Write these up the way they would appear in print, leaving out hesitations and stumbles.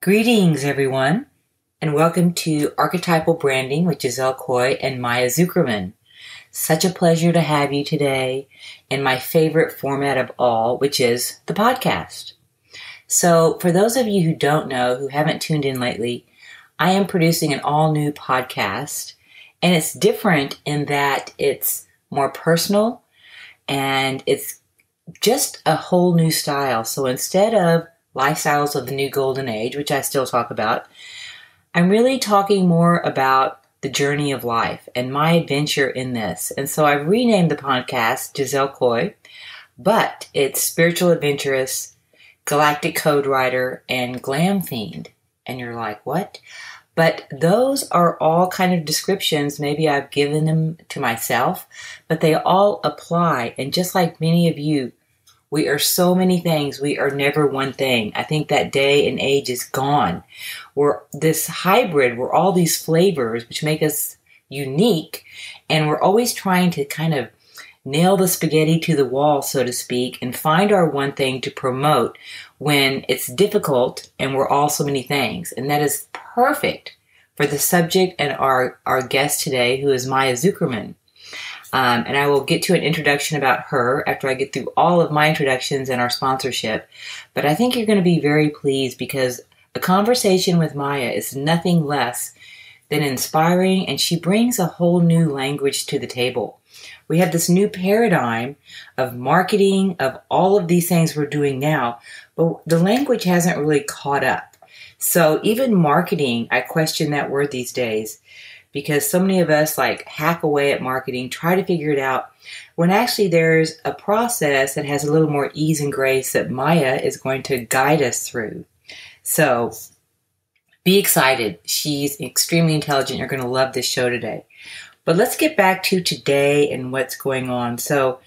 Greetings, everyone, and welcome to Archetypal Branding with Giselle Coy and Maya Zuckerman. Such a pleasure to have you today in my favorite format of all, which is the podcast. So, for those of you who don't know, who haven't tuned in lately, I am producing an all-new podcast, and it's different in that it's more personal, and it's just a whole new style. So instead of lifestyles of the new golden age, which I still talk about, I'm really talking more about the journey of life and my adventure in this. And so I've renamed the podcast Giselle Coy, but it's spiritual adventurous, galactic code writer, and glam fiend. And you're like, what? But those are all kind of descriptions. Maybe I've given them to myself, but they all apply. And just like many of you, we are so many things. We are never one thing. I think that day and age is gone. We're this hybrid. We're all these flavors, which make us unique. And we're always trying to kind of nail the spaghetti to the wall, so to speak, and find our one thing to promote when it's difficult and we're all so many things. And that is perfect for the subject and our guest today, who is Maya Zuckerman. And I will get to an introduction about her after I get through all of my introductions and our sponsorship. But I think you're going to be very pleased because a conversation with Maya is nothing less than inspiring, and she brings a whole new language to the table. We have this new paradigm of marketing, of all of these things we're doing now, but the language hasn't really caught up. So even marketing, I question that word these days, because so many of us hack away at marketing, try to figure it out, when actually there's a process that has a little more ease and grace that Maya is going to guide us through. So be excited. She's extremely intelligent. You're going to love this show today. But let's get back to today and what's going on. So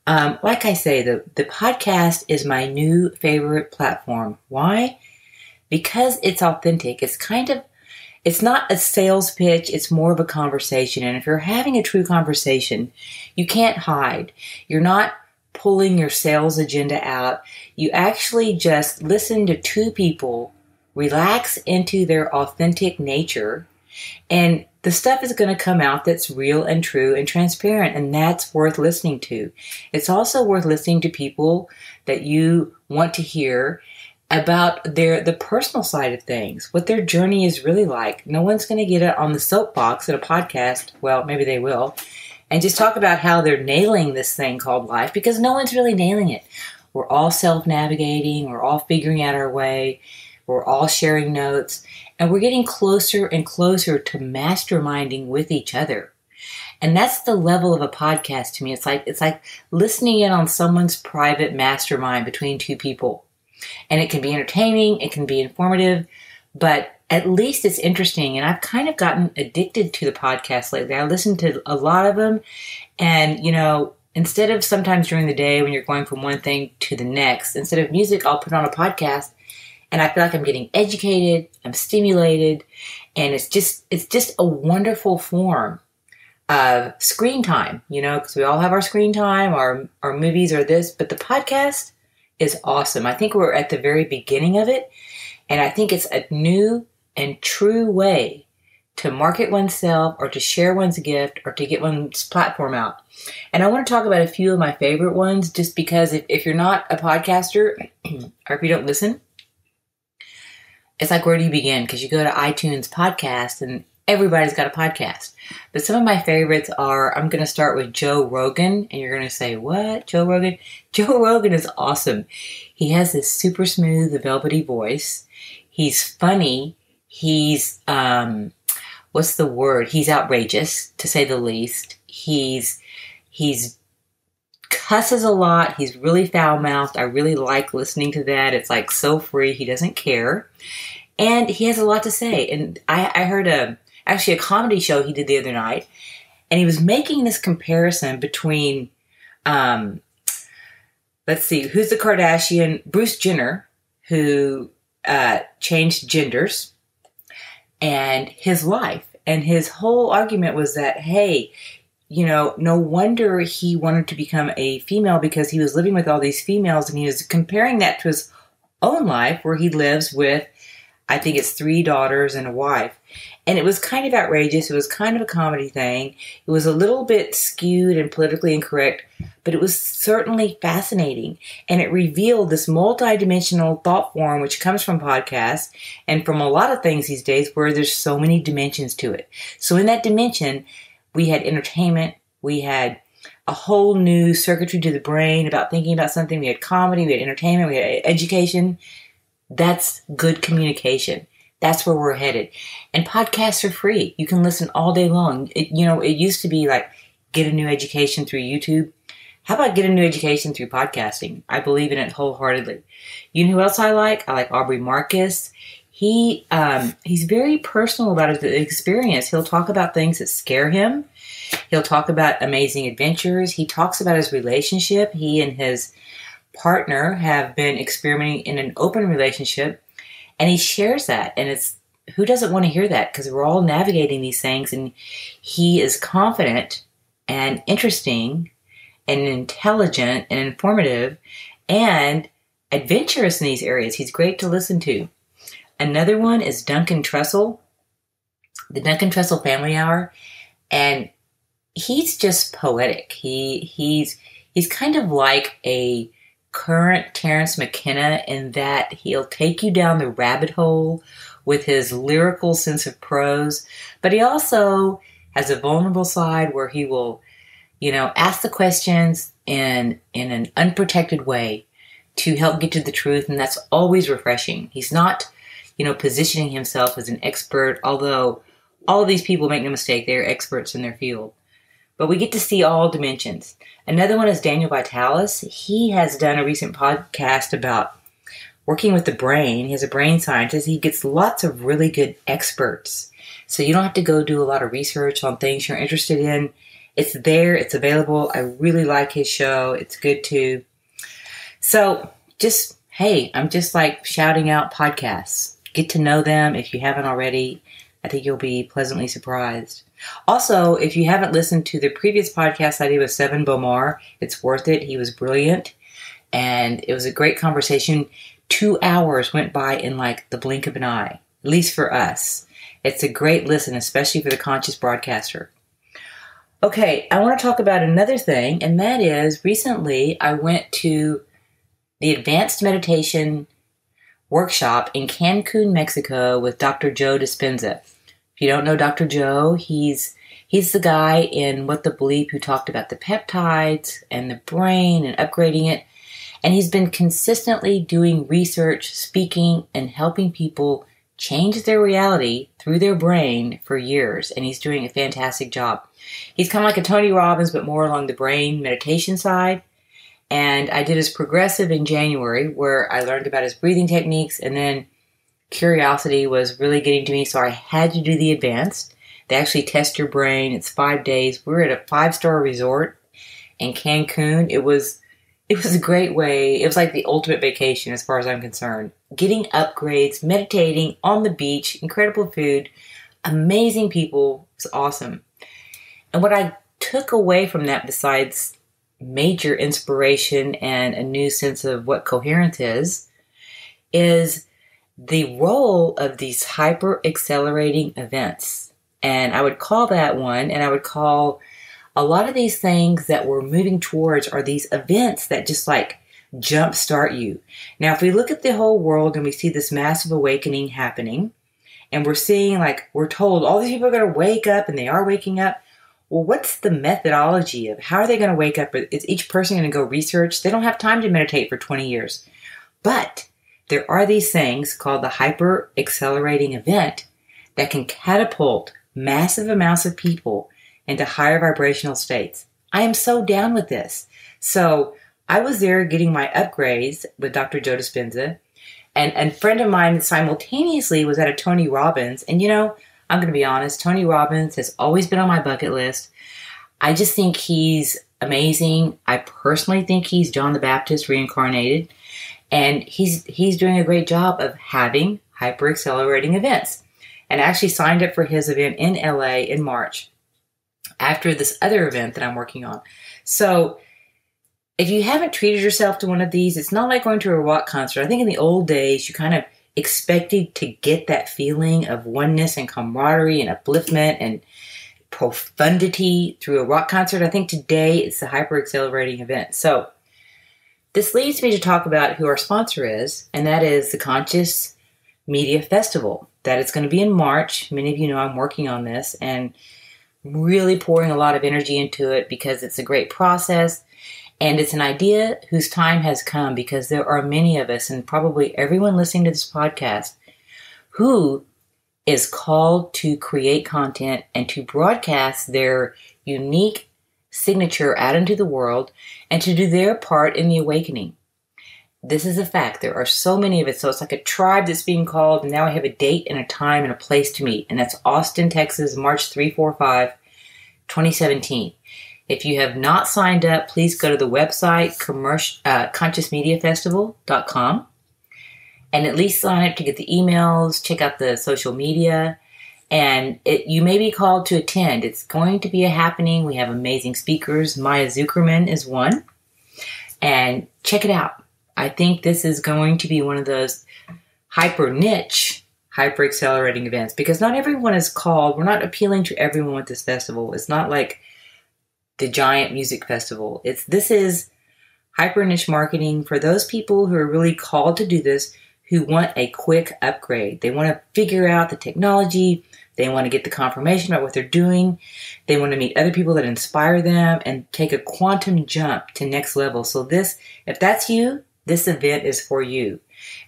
like I say, the podcast is my new favorite platform. Why? Because it's authentic. It's not a sales pitch, it's more of a conversation. And if you're having a true conversation, you can't hide. You're not pulling your sales agenda out. You actually just listen to two people, relax into their authentic nature, and the stuff is going to come out that's real and true and transparent, and that's worth listening to. It's also worth listening to people that you want to hear about the personal side of things, what their journey is really like. No one's going to get it on the soapbox in a podcast. Well, maybe they will. And just talk about how they're nailing this thing called life, because no one's really nailing it. We're all self-navigating. We're all figuring out our way. We're all sharing notes. And we're getting closer and closer to masterminding with each other. And that's the level of a podcast to me. It's like listening in on someone's private mastermind between two people. And it can be entertaining, it can be informative, but at least it's interesting. And I've kind of gotten addicted to the podcast lately. I listen to a lot of them. And, instead of sometimes during the day when you're going from one thing to the next, instead of music, I'll put on a podcast. And I feel like I'm getting educated, I'm stimulated, and it's just a wonderful form of screen time, because we all have our screen time, our movies or this, but the podcast is awesome. I think we're at the very beginning of it, and I think it's a new and true way to market oneself or to share one's gift or to get one's platform out. And I want to talk about a few of my favorite ones, just because if you're not a podcaster or if you don't listen, it's like, where do you begin? Because you go to iTunes podcast and everybody's got a podcast. But some of my favorites are, I'm going to start with Joe Rogan. And you're going to say, what? Joe Rogan? Joe Rogan is awesome. He has this super smooth, velvety voice. He's funny. He's, what's the word? He's outrageous, to say the least. He's cusses a lot. He's really foul-mouthed. I really like listening to that. It's so free. He doesn't care. And he has a lot to say. And I heard actually a comedy show he did the other night, and he was making this comparison between, let's see, who's the Kardashian? Bruce Jenner, who changed genders, and his life. And his whole argument was that, hey, no wonder he wanted to become a female, because he was living with all these females, and he was comparing that to his own life, where he lives with I think it's 3 daughters and a wife. And it was kind of outrageous. It was kind of a comedy thing. It was a little bit skewed and politically incorrect, but it was certainly fascinating. And it revealed this multidimensional thought form, which comes from podcasts and from a lot of things these days where there's so many dimensions to it. So in that dimension, we had entertainment, we had a whole new circuitry to the brain about thinking about something. We had comedy, we had entertainment, we had education. That's good communication. That's where we're headed. And podcasts are free. You can listen all day long. It used to be like get a new education through YouTube. How about get a new education through podcasting? I believe in it wholeheartedly. You know who else I like? I like Aubrey Marcus. He's very personal about his experience. He'll talk about things that scare him. He'll talk about amazing adventures. He talks about his relationship. He and his partner have been experimenting in an open relationship, and he shares that. And it's, who doesn't want to hear that? Because we're all navigating these things, and he is confident and interesting and intelligent and informative and adventurous in these areas. He's great to listen to. Another one is Duncan Trussell, the Duncan Trussell Family Hour, and he's just poetic. He's kind of like a current Terence McKenna in that he'll take you down the rabbit hole with his lyrical sense of prose, but he also has a vulnerable side where he will, ask the questions in an unprotected way to help get to the truth, and that's always refreshing. He's not, positioning himself as an expert, although all of these people, make no mistake, they're experts in their field. But we get to see all dimensions. Another one is Daniel Vitalis. He has done a recent podcast about working with the brain. He's a brain scientist. He gets lots of really good experts. So you don't have to go do a lot of research on things you're interested in. It's there. It's available. I really like his show. It's good too. So I'm just like shouting out podcasts. Get to know them if you haven't already. I think you'll be pleasantly surprised. Also, if you haven't listened to the previous podcast I did with Seven Bomar, it's worth it. He was brilliant, and it was a great conversation. 2 hours went by in like the blink of an eye, at least for us. It's a great listen, especially for the conscious broadcaster. Okay, I want to talk about another thing, and that is recently I went to the Advanced Meditation Workshop in Cancun, Mexico with Dr. Joe Dispenza. If you don't know Dr. Joe, he's the guy in What the Bleep who talked about the peptides and the brain and upgrading it. And he's been consistently doing research, speaking, and helping people change their reality through their brain for years. And he's doing a fantastic job. He's kind of like a Tony Robbins, but more along the brain meditation side. And I did his progressive in January, where I learned about his breathing techniques, and then curiosity was really getting to me, so I had to do the advanced. They actually test your brain. It's 5 days. We're at a 5-star resort in Cancun. It was a great way. It was like the ultimate vacation as far as I'm concerned. Getting upgrades, meditating on the beach, incredible food, amazing people. It was awesome. And what I took away from that, besides major inspiration and a new sense of what coherence is the role of these hyper accelerating events. And I would call that one, and I would call a lot of these things that we're moving towards are these events that just like jumpstart you. Now, if we look at the whole world and we see this massive awakening happening, and we're seeing, like, we're told all these people are going to wake up, and they are waking up. Well, what's the methodology of how are they going to wake up? Is each person going to go research? They don't have time to meditate for 20 years. But there are these things called the hyper accelerating event that can catapult massive amounts of people into higher vibrational states. I am so down with this. So I was there getting my upgrades with Dr. Joe Dispenza, and a friend of mine simultaneously was at a Tony Robbins. And I'm going to be honest, Tony Robbins has always been on my bucket list. I just think he's amazing. I personally think he's John the Baptist reincarnated. And he's doing a great job of having hyper-accelerating events. And I actually signed up for his event in LA in March after this other event that I'm working on. So if you haven't treated yourself to one of these, it's not like going to a rock concert. I think in the old days, you kind of expected to get that feeling of oneness and camaraderie and upliftment and profundity through a rock concert, I think today it's the hyper accelerating event. So this leads me to talk about who our sponsor is, and that is the Conscious Media Festival. That is going to be in March. Many of you know I'm working on this and really pouring a lot of energy into it because it's a great process. And it's an idea whose time has come because there are many of us, and probably everyone listening to this podcast, who is called to create content and to broadcast their unique signature out into the world and to do their part in the awakening. This is a fact. There are so many of us. So it's like a tribe that's being called. And now I have a date and a time and a place to meet. And that's Austin, Texas, March 3, 4, 5, 2017. If you have not signed up, please go to the website, consciousmediafestival.com, and at least sign up to get the emails, check out the social media, and you may be called to attend. It's going to be a happening. We have amazing speakers. Maya Zuckerman is one, and check it out. I think this is going to be one of those hyper niche, hyper accelerating events because not everyone is called. We're not appealing to everyone with this festival. It's not like the giant music festival. This is hyper niche marketing for those people who are really called to do this, who want a quick upgrade. They want to figure out the technology. They want to get the confirmation about what they're doing. They want to meet other people that inspire them and take a quantum jump to next level. So if that's you, this event is for you.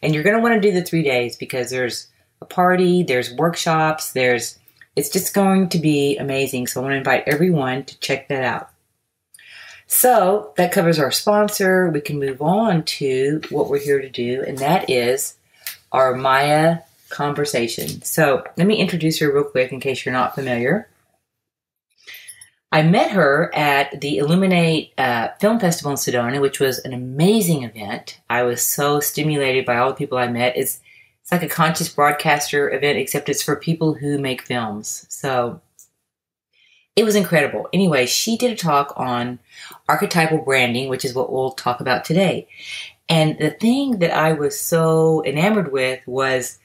And you're going to want to do the 3 days because there's a party, there's workshops, it's just going to be amazing. So I want to invite everyone to check that out. So that covers our sponsor. We can move on to what we're here to do, and that is our Maya conversation. So let me introduce her real quick in case you're not familiar. I met her at the Illuminate Film Festival in Sedona, which was an amazing event. I was so stimulated by all the people I met. It's like a conscious broadcaster event, except it's for people who make films. So it was incredible. Anyway, she did a talk on archetypal branding, which is what we'll talk about today. And the thing that I was so enamored with was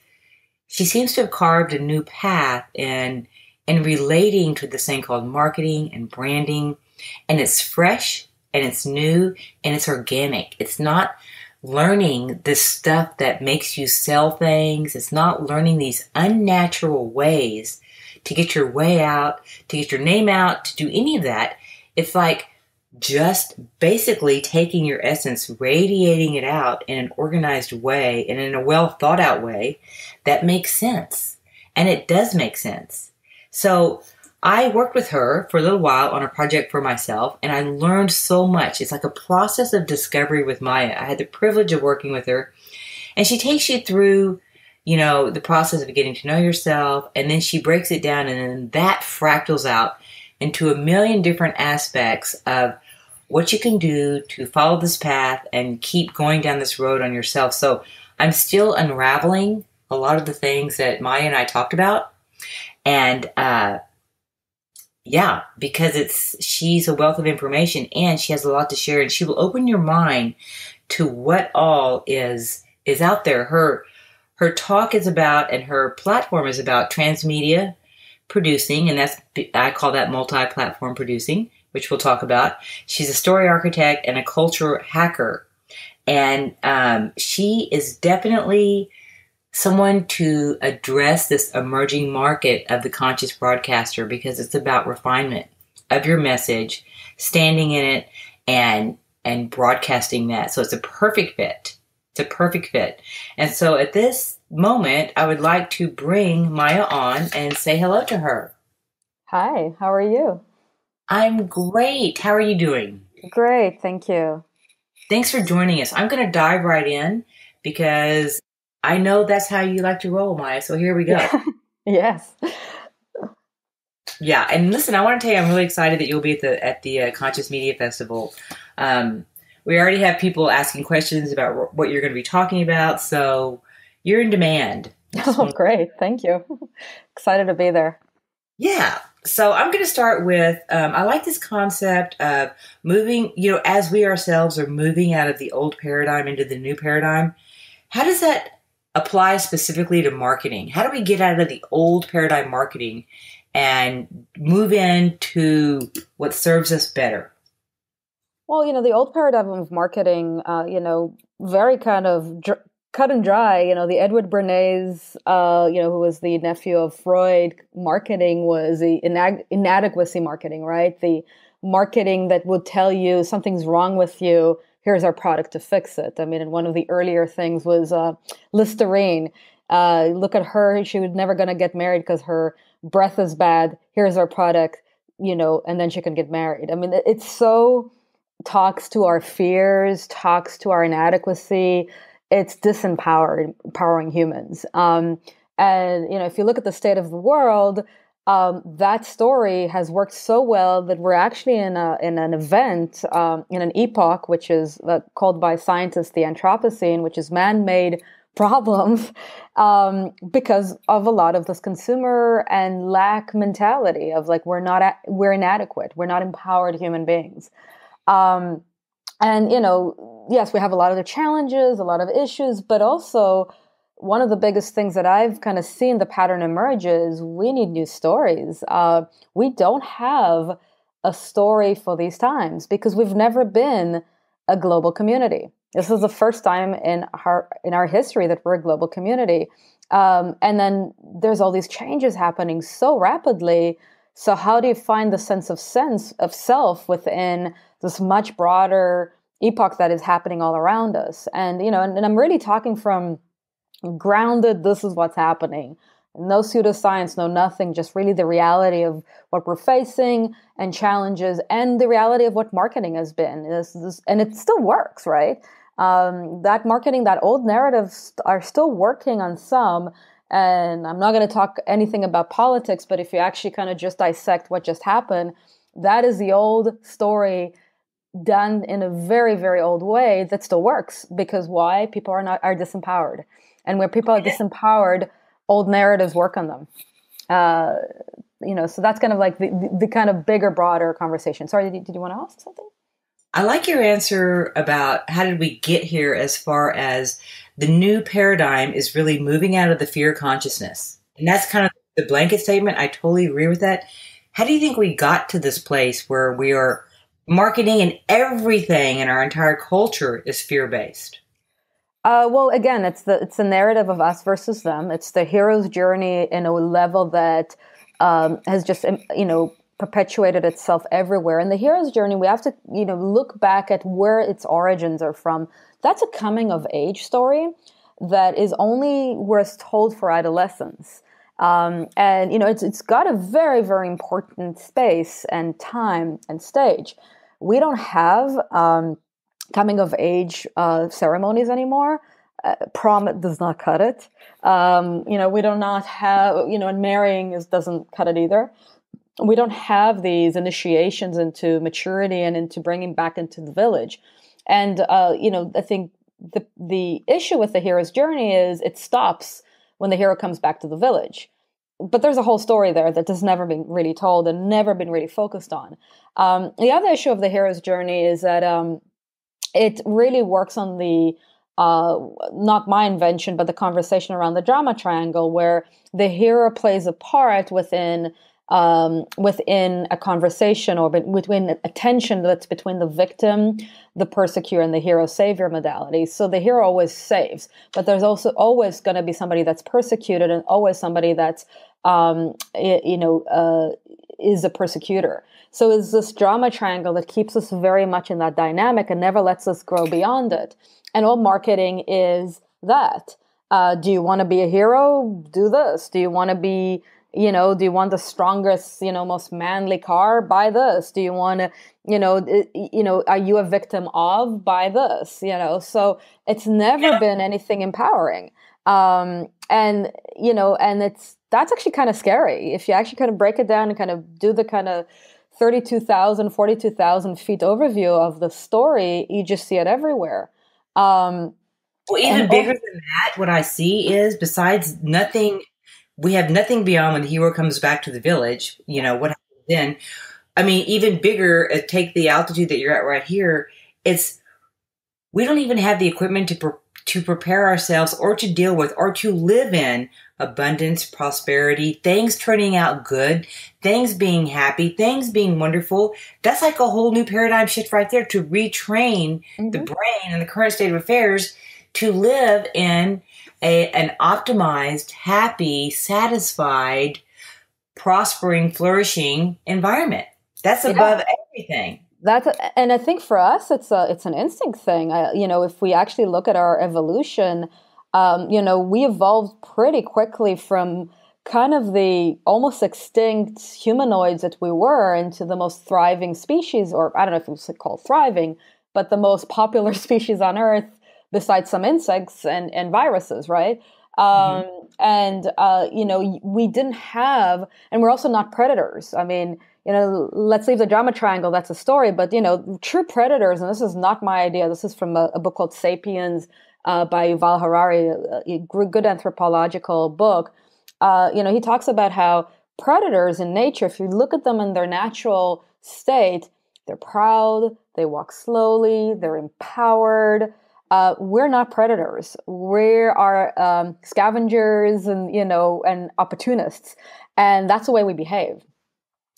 she seems to have carved a new path in relating to this thing called marketing and branding. And it's fresh and it's new and it's organic. It's not learning this stuff that makes you sell things. It's not learning these unnatural ways to get your way out, to get your name out, to do any of that. It's like just basically taking your essence, radiating it out in an organized way and in a well thought out way that makes sense. And it does make sense. So I worked with her for a little while on a project for myself, and I learned so much. It's like a process of discovery with Maya. I had the privilege of working with her, and she takes you through, the process of getting to know yourself, and then she breaks it down, and then that fractals out into a million different aspects of what you can do to follow this path and keep going down this road on yourself. So I'm still unraveling a lot of the things that Maya and I talked about, and because she's a wealth of information and she has a lot to share, and she will open your mind to what all is out there. Her talk is about, and her platform is about transmedia producing, and I call that multi-platform producing, which we'll talk about. She's a story architect and a culture hacker, and she is definitely someone to address this emerging market of the conscious broadcaster, because it's about refinement of your message, standing in it, and broadcasting that. So it's a perfect fit. It's a perfect fit. And so at this moment, I would like to bring Maya on and say hello to her. Hi, how are you? I'm great. How are you doing? Great, thank you. Thanks for joining us. I'm going to dive right in because I know that's how you like to roll, Maya. So here we go. Yes. Yeah, and listen, I want to tell you, I'm really excited that you'll be at the Conscious Media Festival. We already have people asking questions about what you're going to be talking about, so you're in demand. Oh, great! Thank you. Excited to be there. Yeah. So I'm going to start with, I like this concept of moving, as we ourselves are moving out of the old paradigm into the new paradigm. How does that apply specifically to marketing? How do we get out of the old paradigm marketing and move into what serves us better? Well, the old paradigm of marketing, very kind of cut and dry. The Edward Bernays, who was the nephew of Freud, marketing was the inadequacy marketing, right? The marketing that would tell you something's wrong with you. Here's our product to fix it. I mean, and one of the earlier things was Listerine. Look at her; she was never going to get married because her breath is bad. Here's our product, and then she can get married. I mean, it's so talks to our fears, talks to our inadequacy. It's empowering humans. And if you look at the state of the world, that story has worked so well that we're actually in an event, in an epoch, which is called by scientists the Anthropocene, which is man-made problems, because of a lot of this consumer and lack mentality of like we're inadequate, we're not empowered human beings. And, yes, we have a lot of the challenges, a lot of issues, but also one of the biggest things that I've kind of seen the pattern emerge is we need new stories. We don't have a story for these times because we've never been a global community. This is the first time in our history that we're a global community. And then there's all these changes happening so rapidly. So how do you find the sense of self within this much broader epoch that is happening all around us? And, and I'm really talking from grounded, this is what's happening. No pseudoscience, no nothing, just really the reality of what we're facing and challenges and the reality of what marketing has been. And it still works, right? That marketing, that old narratives are still working on some. And I'm not going to talk anything about politics, but if you actually kind of just dissect what just happened, that is the old story done in a very, very old way that still works. Because why? People are disempowered. And where people are disempowered, old narratives work on them. So that's kind of like the kind of bigger, broader conversation. Sorry, did you want to ask something? I like your answer about how did we get here as far as the new paradigm is really moving out of the fear consciousness. And that's kind of the blanket statement. I totally agree with that. How do you think we got to this place where we are marketing and everything in our entire culture is fear-based? Well, again, it's the narrative of us versus them. It's the hero's journey in a level that has just, perpetuated itself everywhere. And the hero's journey, we have to, look back at where its origins are from. That's a coming of age story that is only worth told for adolescents. And, it's got a very, very important space and time and stage. We don't have coming of age ceremonies anymore. Prom does not cut it. We do not have, and marrying doesn't cut it either. We don't have these initiations into maturity and into bringing back into the village. And, I think the issue with the hero's journey is it stops when the hero comes back to the village. But there's a whole story there that has never been really told and never been really focused on. The other issue of the hero's journey is that it really works on the, not my invention, but the conversation around the drama triangle, where the hero plays a part within a conversation or between a tension that's between the victim, the persecutor, and the hero-savior modality. So the hero always saves, but there's also always going to be somebody that's persecuted and always somebody that's, is a persecutor. So it's this drama triangle that keeps us very much in that dynamic and never lets us grow beyond it. And all marketing is that. Do you want to be a hero? Do this. Do you want to be, do you want the strongest, most manly car? Buy this. Do you want to, are you a victim of? Buy this, So it's never been anything empowering. And that's actually kind of scary. If you actually kind of break it down and kind of do the kind of 42,000 feet overview of the story, you just see it everywhere. Well, even bigger than that, what I see is besides nothing, we have nothing beyond when the hero comes back to the village, what happens then. I mean, even bigger, take the altitude that you're at right here. We don't even have the equipment to prepare ourselves or to deal with or to live in abundance, prosperity, things turning out good, things being happy, things being wonderful. That's like a whole new paradigm shift right there to retrain the Mm-hmm. brain and the current state of affairs to live in an optimized, happy, satisfied, prospering, flourishing environment. That's Yeah. above everything. And I think for us, it's an instinct thing. If we actually look at our evolution, we evolved pretty quickly from kind of the almost extinct humanoids that we were into the most thriving species, or I don't know if it's called thriving, but the most popular species on Earth, besides some insects and viruses, right? Mhm. We didn't have, and we're also not predators. I mean, let's leave the drama triangle. That's a story, but true predators, and this is not my idea. This is from a book called *Sapiens* by Yuval Harari, a good anthropological book. He talks about how predators in nature, if you look at them in their natural state, they're proud, they walk slowly, they're empowered. We're not predators. We are scavengers and opportunists, and that's the way we behave.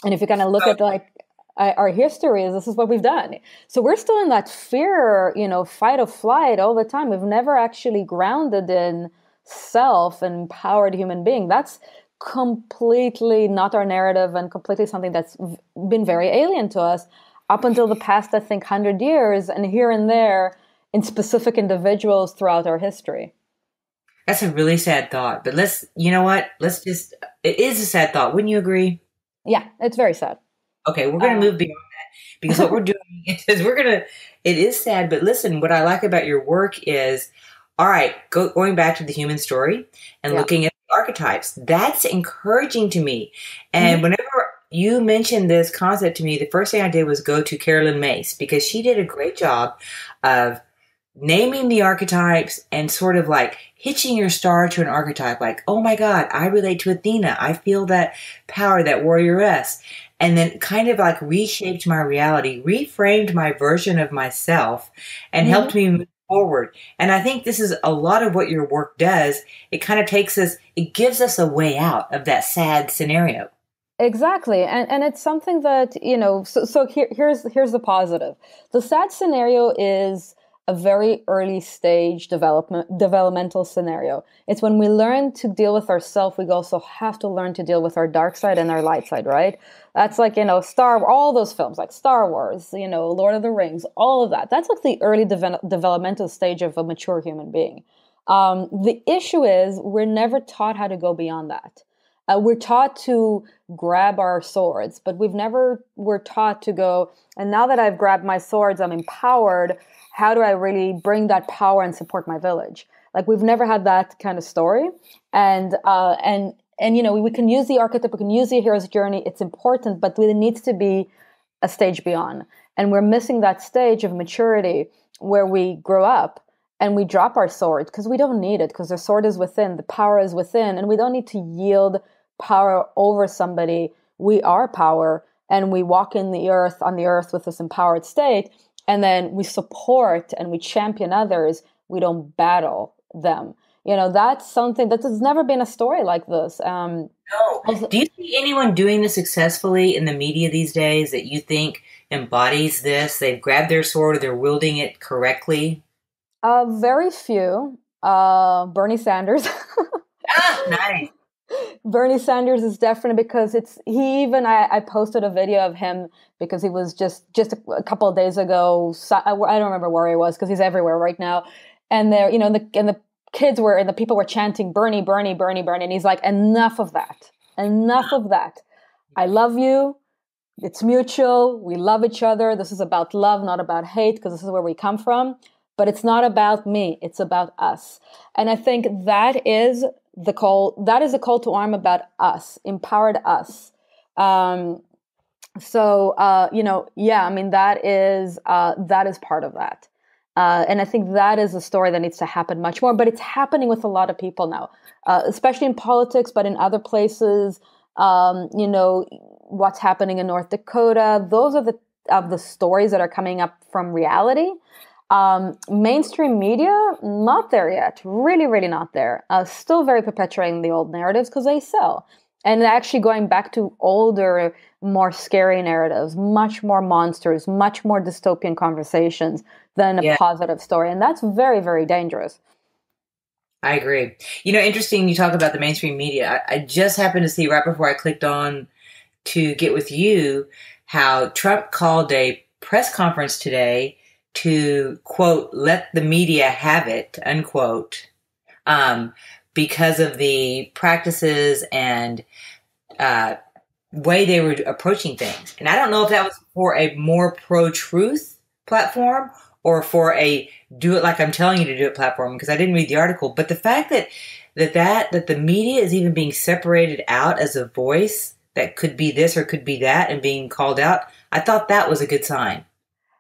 And if you kind of look at like our history, this is what we've done. So we're still in that fear, fight or flight all the time. We've never actually grounded in self and empowered human being. That's completely not our narrative and completely something that's been very alien to us up until the past, I think, 100 years, and here and there in specific individuals throughout our history. That's a really sad thought. But you know what? It is a sad thought. Wouldn't you agree? Yeah, it's very sad. Okay, we're going to Uh, move beyond because what we're doing is it is sad, but listen, what I like about your work is, all right, going back to the human story and yeah. looking at the archetypes, that's encouraging to me. And Mhm. whenever you mentioned this concept to me, the first thing I did was go to Carolyn Mace because she did a great job of naming the archetypes and sort of like hitching your star to an archetype like, oh my God, I relate to Athena. I feel that power, that warrioress. And then kind of like reshaped my reality, reframed my version of myself, and helped Mhm. me move forward. And I think this is a lot of what your work does. It kind of it gives us a way out of that sad scenario. Exactly, and it's something that here's the positive. The sad scenario is a very early stage developmental scenario. It's when we learn to deal with ourselves, we also have to learn to deal with our dark side and our light side, right? That's like all those films like Star Wars, Lord of the Rings, all of that. That's like the early developmental stage of a mature human being. The issue is we're never taught how to go beyond that. We're taught to grab our swords, but we're taught to go, and now that I've grabbed my swords, I'm empowered. How do I really bring that power and support my village? Like we've never had that kind of story. And we can use the archetype, we can use the hero's journey. It's important, but there needs to be a stage beyond. And we're missing that stage of maturity where we grow up and we drop our sword because we don't need it, because the sword is within, the power is within, and we don't need to yield power over somebody. We are power, and we walk on the earth with this empowered state, and then we support and we champion others. We don't battle them. That's something that has never been a story like this. No. Do you see anyone doing this successfully in the media these days that you think embodies this? They've grabbed their sword or they're wielding it correctly? Very few. Bernie Sanders. Ah, nice. Bernie Sanders is definitely, because I posted a video of him because he was just a couple of days ago. I don't remember where he was because he's everywhere right now. And there, the kids were, and the people were chanting Bernie, Bernie, Bernie, Bernie. And he's like, enough of that. Enough of that. I love you. It's mutual. We love each other. This is about love, not about hate, because this is where we come from. But it's not about me. It's about us. And I think that is the call. That is a call to arm about us, empowered us. Yeah, I mean, that is part of that. And I think that is a story that needs to happen much more. But it's happening with a lot of people now, especially in politics, but in other places. What's happening in North Dakota. Those are the stories that are coming up from reality. Mainstream media, not there yet. Really, really not there. Still very perpetuating the old narratives because they sell. And actually going back to older, more scary narratives, much more monsters, much more dystopian conversations than a positive story. And that's very, very dangerous. I agree. Interesting you talk about the mainstream media. I just happened to see right before I clicked on to get with you how Trump called a press conference today to, quote, let the media have it, unquote, because of the practices and way they were approaching things. And I don't know if that was for a more pro-truth platform or for a do it like I'm telling you to do it platform, because I didn't read the article. But the fact that the media is even being separated out as a voice that could be this or could be that and being called out, I thought that was a good sign.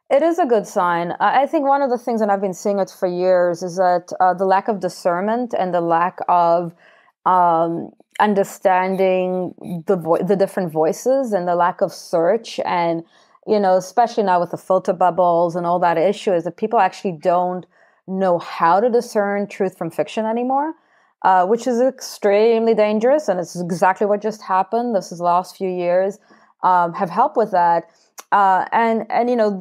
It is a good sign. I think one of the things, and I've been seeing it for years, is that the lack of discernment and the lack of understanding the different voices and the lack of search, and especially now with the filter bubbles and all that issue, is that people actually don't know how to discern truth from fiction anymore, which is extremely dangerous. And it's exactly what just happened. This is the last few years have helped with that. And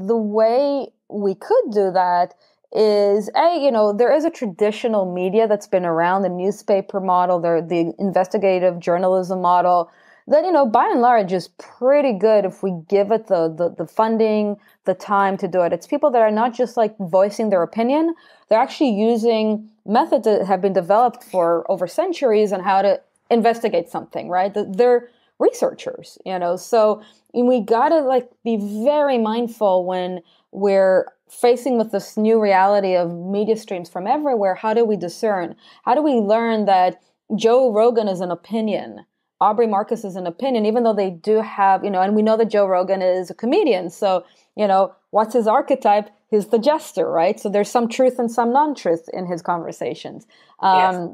the way we could do that is there is a traditional media that's been around, the newspaper model, the investigative journalism model that, by and large is pretty good if we give it the funding, the time to do it. It's people that are not just like voicing their opinion. They're actually using methods that have been developed for over centuries on how to investigate something, right? They're researchers, so we gotta be very mindful when we're facing with this new reality of media streams from everywhere. How do we discern? How do we learn that Joe Rogan is an opinion, Aubrey Marcus is an opinion, even though they do have, and we know that Joe Rogan is a comedian. So, what's his archetype? He's the jester, right? So there's some truth and some non-truth in his conversations. Yes.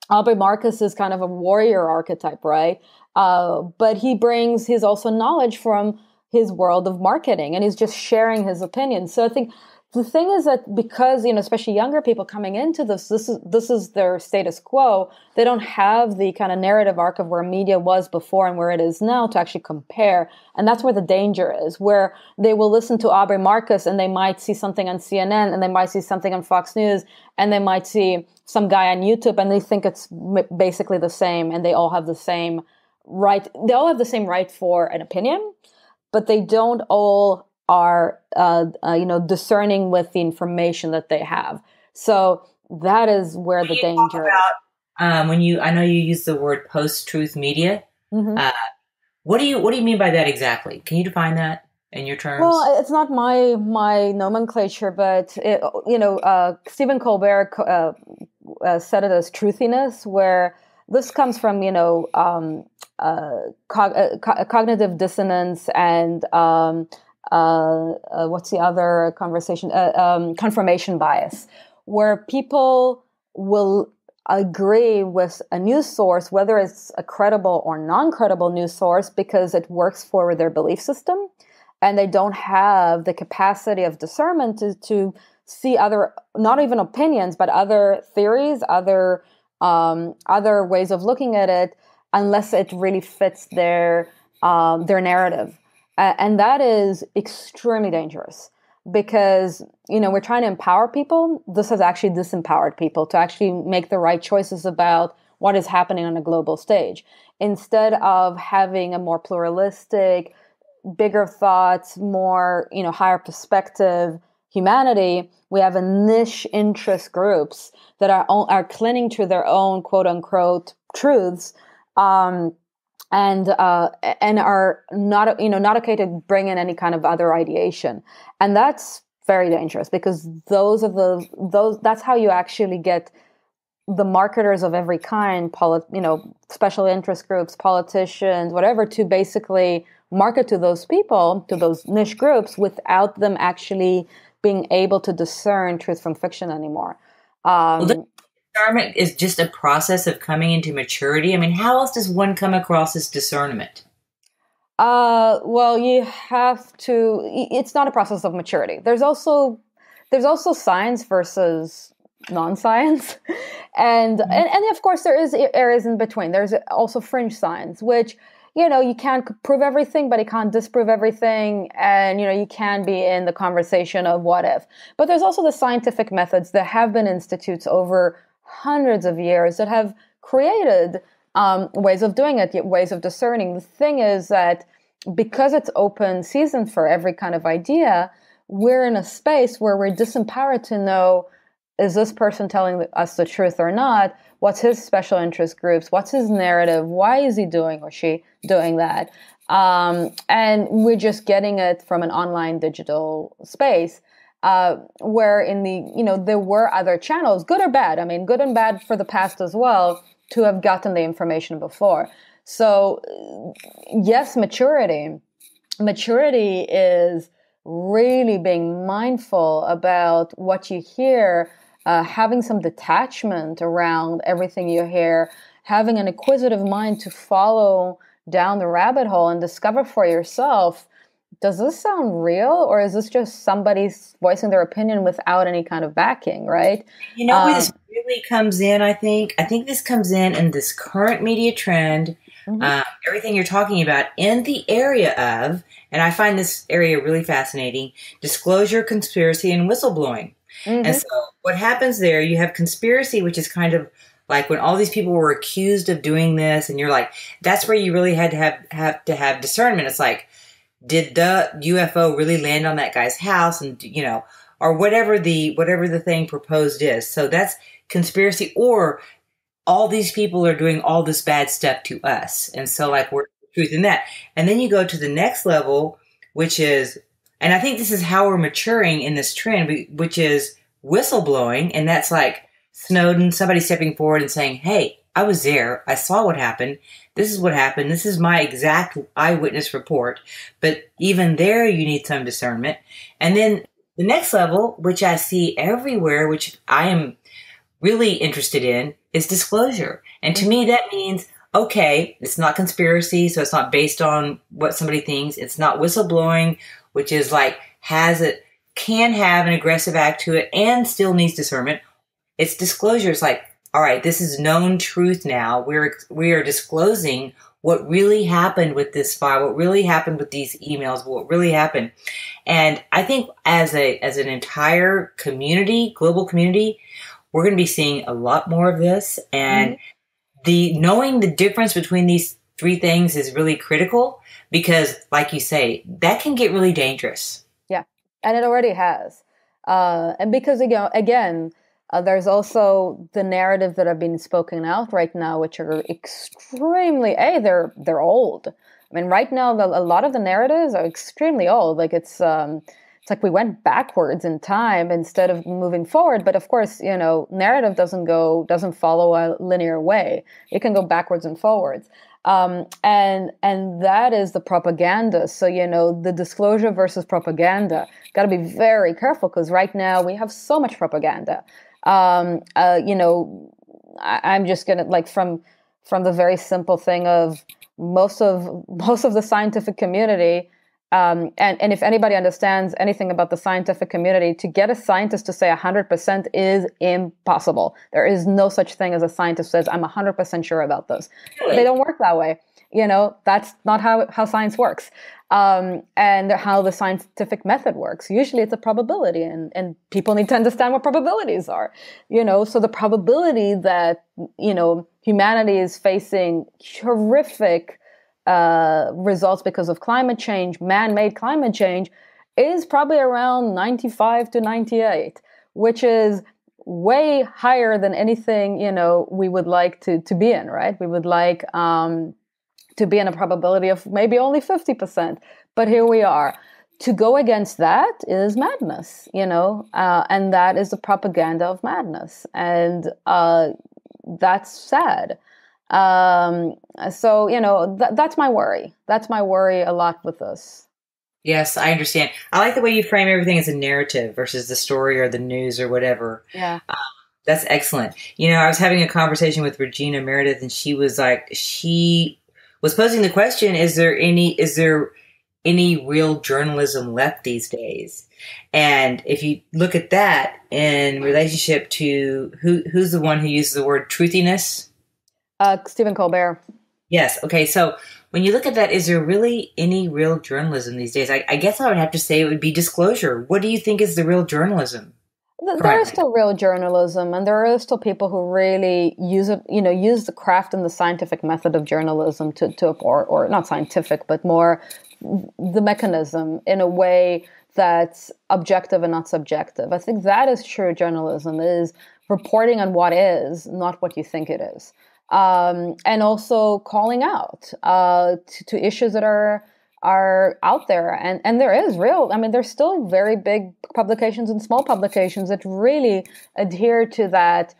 Aubrey Marcus is kind of a warrior archetype, right? But he's also knowledge from his world of marketing, and he's just sharing his opinions. So I think the thing is that because, especially younger people coming into this is their status quo. They don't have the kind of narrative arc of where media was before and where it is now to actually compare. And that's where the danger is, where they will listen to Aubrey Marcus and they might see something on CNN and they might see something on Fox News and they might see some guy on YouTube and they think it's basically the same and they all have the same right. They all have the same right for an opinion, but they don't all are, discerning with the information that they have. So that is where the danger is. I know you use the word post-truth media. Mm-hmm. What do you mean by that exactly? Can you define that in your terms? Well, it's not my nomenclature, but Stephen Colbert said it as truthiness, where this comes from cognitive dissonance and what's the other conversation? Confirmation bias, where people will agree with a news source, whether it's a credible or non-credible news source, because it works for their belief system, and they don't have the capacity of discernment to see other, not even opinions, but other theories, other ways of looking at it, unless it really fits their narrative. And that is extremely dangerous because, we're trying to empower people. This has actually disempowered people to actually make the right choices about what is happening on a global stage. Instead of having a more pluralistic, bigger thoughts, more, higher perspective humanity, we have a niche interest groups that are clinging to their own quote unquote truths, and are not okay to bring in any kind of other ideation. And that's very dangerous because that's how you actually get the marketers of every kind, special interest groups, politicians, whatever, to basically market to those people, to those niche groups, without them actually being able to discern truth from fiction anymore. Discernment is just a process of coming into maturity. I mean, how else does one come across this discernment? Well, you have to. It's not a process of maturity. There's there's also science versus non-science. And of course there is areas in between. There's also fringe science, which, you can't prove everything, but you can't disprove everything. And, you can be in the conversation of what if. But there's also the scientific methods. There have been institutes over hundreds of years that have created ways of doing it, ways of discerning. The thing is that because it's open season for every kind of idea, we're in a space where we're disempowered to know, is this person telling us the truth or not? What's his special interest groups? What's his narrative? Why is he doing or she doing that? And we're just getting it from an online digital space, where there were other channels, good or bad. I mean, good and bad for the past as well, to have gotten the information before. So yes, maturity is really being mindful about what you hear, having some detachment around everything you hear, having an inquisitive mind to follow down the rabbit hole and discover for yourself, does this sound real, or is this just somebody voicing their opinion without any kind of backing, right? Where this really comes in, I think this comes in this current media trend, everything you're talking about in the area of, and I find this area really fascinating, disclosure, conspiracy, and whistleblowing. And so what happens there, you have conspiracy, which is kind of like when all these people were accused of doing this, and you're like, that's where you really had to have discernment. It's like, did the UFO really land on that guy's house? And, or whatever the thing proposed is. So that's conspiracy, or all these people are doing all this bad stuff to us. And so like we're truth in that. And then you go to the next level, which is, and I think this is how we're maturing in this trend, which is whistleblowing. And that's like Snowden, somebody stepping forward and saying, hey, I was there. I saw what happened. This is what happened. This is my exact eyewitness report. But even there, you need some discernment. And then the next level, which I see everywhere, which I am really interested in, is disclosure. And to me, that means, okay, it's not conspiracy, so it's not based on what somebody thinks. It's not whistleblowing, which is like, can have an aggressive act to it and still needs discernment. It's disclosure. It's like, all right, this is known truth now. We are disclosing what really happened with this file, what really happened with these emails, what really happened. And I think as an entire community, global community, we're going to be seeing a lot more of this. And knowing the difference between these three things is really critical, because like you say, that can get really dangerous. Yeah. And it already has. And because, again, there's also the narrative that are being spoken out right now, which are extremely, they're old. I mean, right now, a lot of the narratives are extremely old. Like it's like we went backwards in time instead of moving forward. But of course, narrative doesn't follow a linear way. It can go backwards and forwards. And that is the propaganda. So, the disclosure versus propaganda, got to be very careful, because right now we have so much propaganda. I'm just gonna, like, from the very simple thing of most of the scientific community, and if anybody understands anything about the scientific community, to get a scientist to say 100% is impossible. There is no such thing as a scientist says, I'm 100% sure about this. Really? They don't work that way. That's not how science works. And how the scientific method works. Usually it's a probability, and people need to understand what probabilities are. So the probability that, humanity is facing horrific results because of climate change, man-made climate change, is probably around 95 to 98, which is way higher than anything, we would like to be in, right? We would like to be in a probability of maybe only 50%. But here we are. To go against that is madness, and that is the propaganda of madness. And that's sad. So, that's my worry. That's my worry a lot with this. Yes, I understand. I like the way you frame everything as a narrative versus the story or the news or whatever. Yeah. That's excellent. I was having a conversation with Regina Meredith, and she was posing the question, is there any real journalism left these days. And if you look at that in relationship to who's the one who uses the word truthiness? Stephen Colbert. Yes. Okay. So when you look at that, is there really any real journalism these days? I guess I would have to say it would be disclosure. What do you think is the real journalism? There is still real journalism, and there are still people who really use it, use the craft and the scientific method of journalism or not scientific, but more the mechanism in a way that's objective and not subjective. I think that is true journalism, is reporting on what is, not what you think it is. And also calling out to issues that are out there. And there is there's still very big publications and small publications that really adhere to that,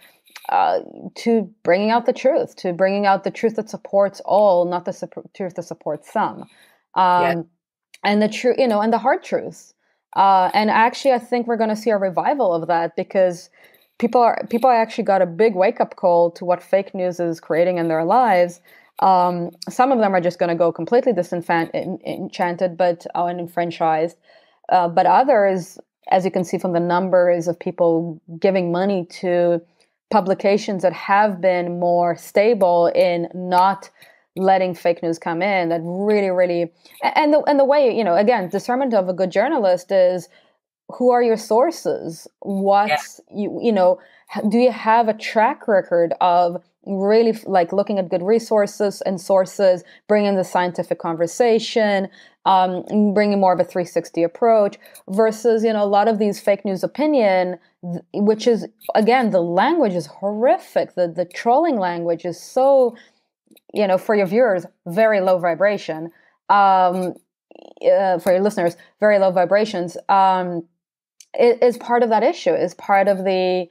to bringing out the truth, that supports all, not the truth that supports some. And the truth, and the hard truths. And actually, I think we're going to see a revival of that, because people actually got a big wake-up call to what fake news is creating in their lives. Some of them are just going to go completely disenchanted, and enfranchised. But others, as you can see from the numbers of people giving money to publications that have been more stable in not letting fake news come in, that really, really, and the way, again, discernment of a good journalist is, who are your sources? Do you have a track record of really looking at good resources and sources, bringing the scientific conversation, bringing more of a 360 approach versus, a lot of these fake news opinion, which is, again, the language is horrific. The trolling language is so, for your viewers, very low vibration. For your listeners, very low vibrations. It is part of that issue, is part of the,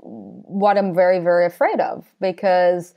what I'm very, very afraid of, because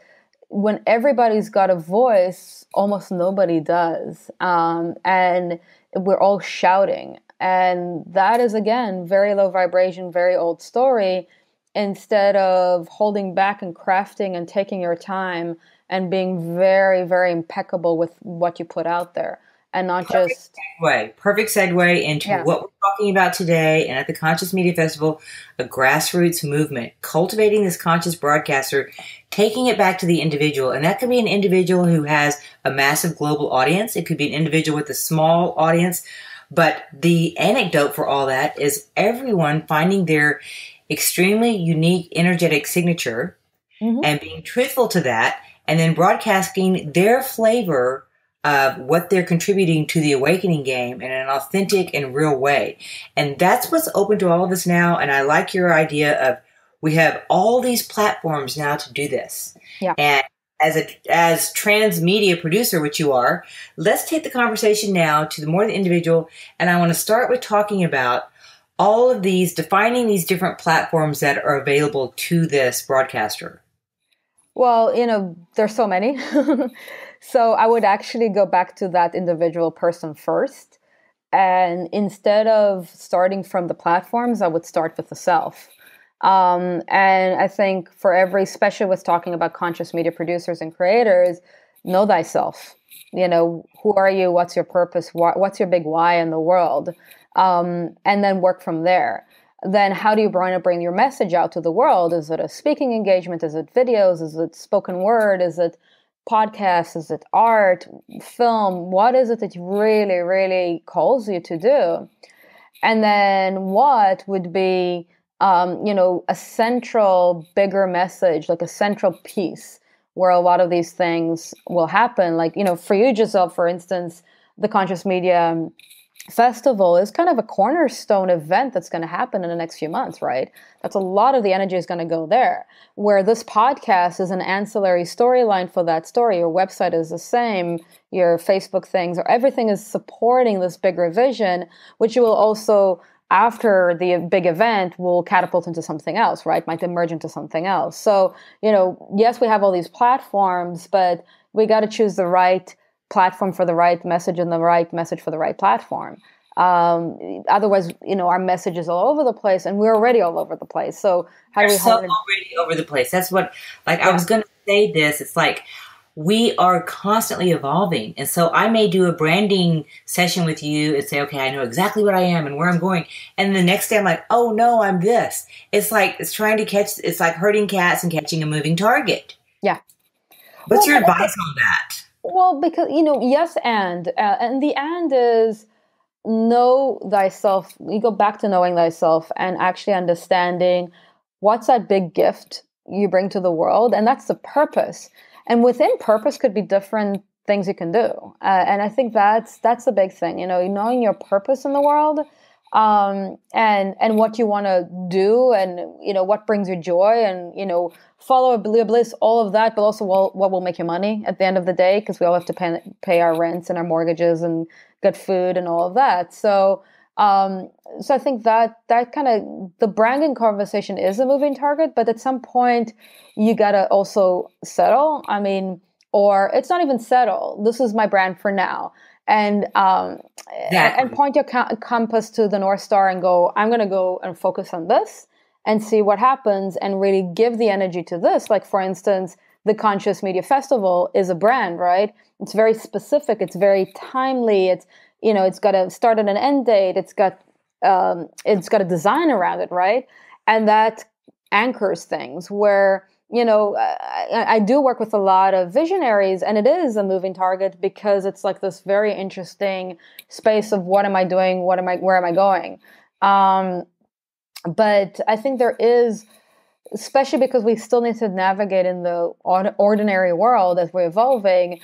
when everybody's got a voice, almost nobody does. And we're all shouting. And that is, again, very low vibration, very old story, instead of holding back and crafting and taking your time and being very, very impeccable with what you put out there. And not perfect segue into what we're talking about today, and at the Conscious Media Festival, a grassroots movement, cultivating this conscious broadcaster, taking it back to the individual. And that could be an individual who has a massive global audience. It could be an individual with a small audience. But the anecdote for all that is everyone finding their extremely unique energetic signature and being truthful to that, and then broadcasting their flavor of what they're contributing to the awakening game in an authentic and real way. And that's what's open to all of us now. And I like your idea of, we have all these platforms now to do this. Yeah. And as transmedia producer, which you are, let's take the conversation now to the more the individual. And I want to start with talking about all of these, defining these different platforms that are available to this broadcaster. Well, there's so many. So I would actually go back to that individual person first. And instead of starting from the platforms, I would start with the self. And I think for every, especially with talking about conscious media producers and creators, know thyself. Who are you? What's your purpose? What's your big why in the world? And then work from there. Then how do you bring your message out to the world? Is it a speaking engagement? Is it videos? Is it spoken word? Is it podcasts? Is it art, film? What is it that really, really calls you to do? And then what would be, a central, bigger message, like a central piece where a lot of these things will happen. Like, for you, Giselle, for instance, the Conscious Media Festival is kind of a cornerstone event that's going to happen in the next few months, right? That's a lot of the energy is going to go there. Where this podcast is an ancillary storyline for that story. Your website is the same, your Facebook things, or everything is supporting this bigger vision, which you will also, after the big event, will catapult into something else, right? Might emerge into something else. So, yes, we have all these platforms, but we got to choose the right platform for the right message and the right message for the right platform. Otherwise, our message is all over the place, and we're already all over the place. So how do we already over the place? That's what, I was going to say this. It's like, we are constantly evolving. And so I may do a branding session with you and say, okay, I know exactly what I am and where I'm going. And the next day I'm like, oh no, I'm this. It's like, it's like herding cats and catching a moving target. Yeah. What's your advice on that? Well, because, yes, and the and is know thyself. You go back to knowing thyself and actually understanding what's that big gift you bring to the world. And that's the purpose. And within purpose could be different things you can do. And I think that's the big thing, knowing your purpose in the world, and what you want to do, and, what brings you joy, and, follow your bliss, all of that, but also what will make you money at the end of the day, because we all have to pay our rents and our mortgages and get food and all of that. So I think that kind of, the branding conversation is a moving target, but at some point you got to also settle. I mean, or it's not even settle. This is my brand for now. And point your compass to the North Star and go, I'm going to go and focus on this and see what happens, and really give the energy to this. Like, for instance, the Conscious Media Festival is a brand, right? It's very specific. It's very timely. It's, it's got a start and an end date. It's got a design around it, right? And that anchors things where, I do work with a lot of visionaries, and it is a moving target because it's like this very interesting space of what am I doing? Where am I going? But I think there is, especially because we still need to navigate in the ordinary world as we're evolving,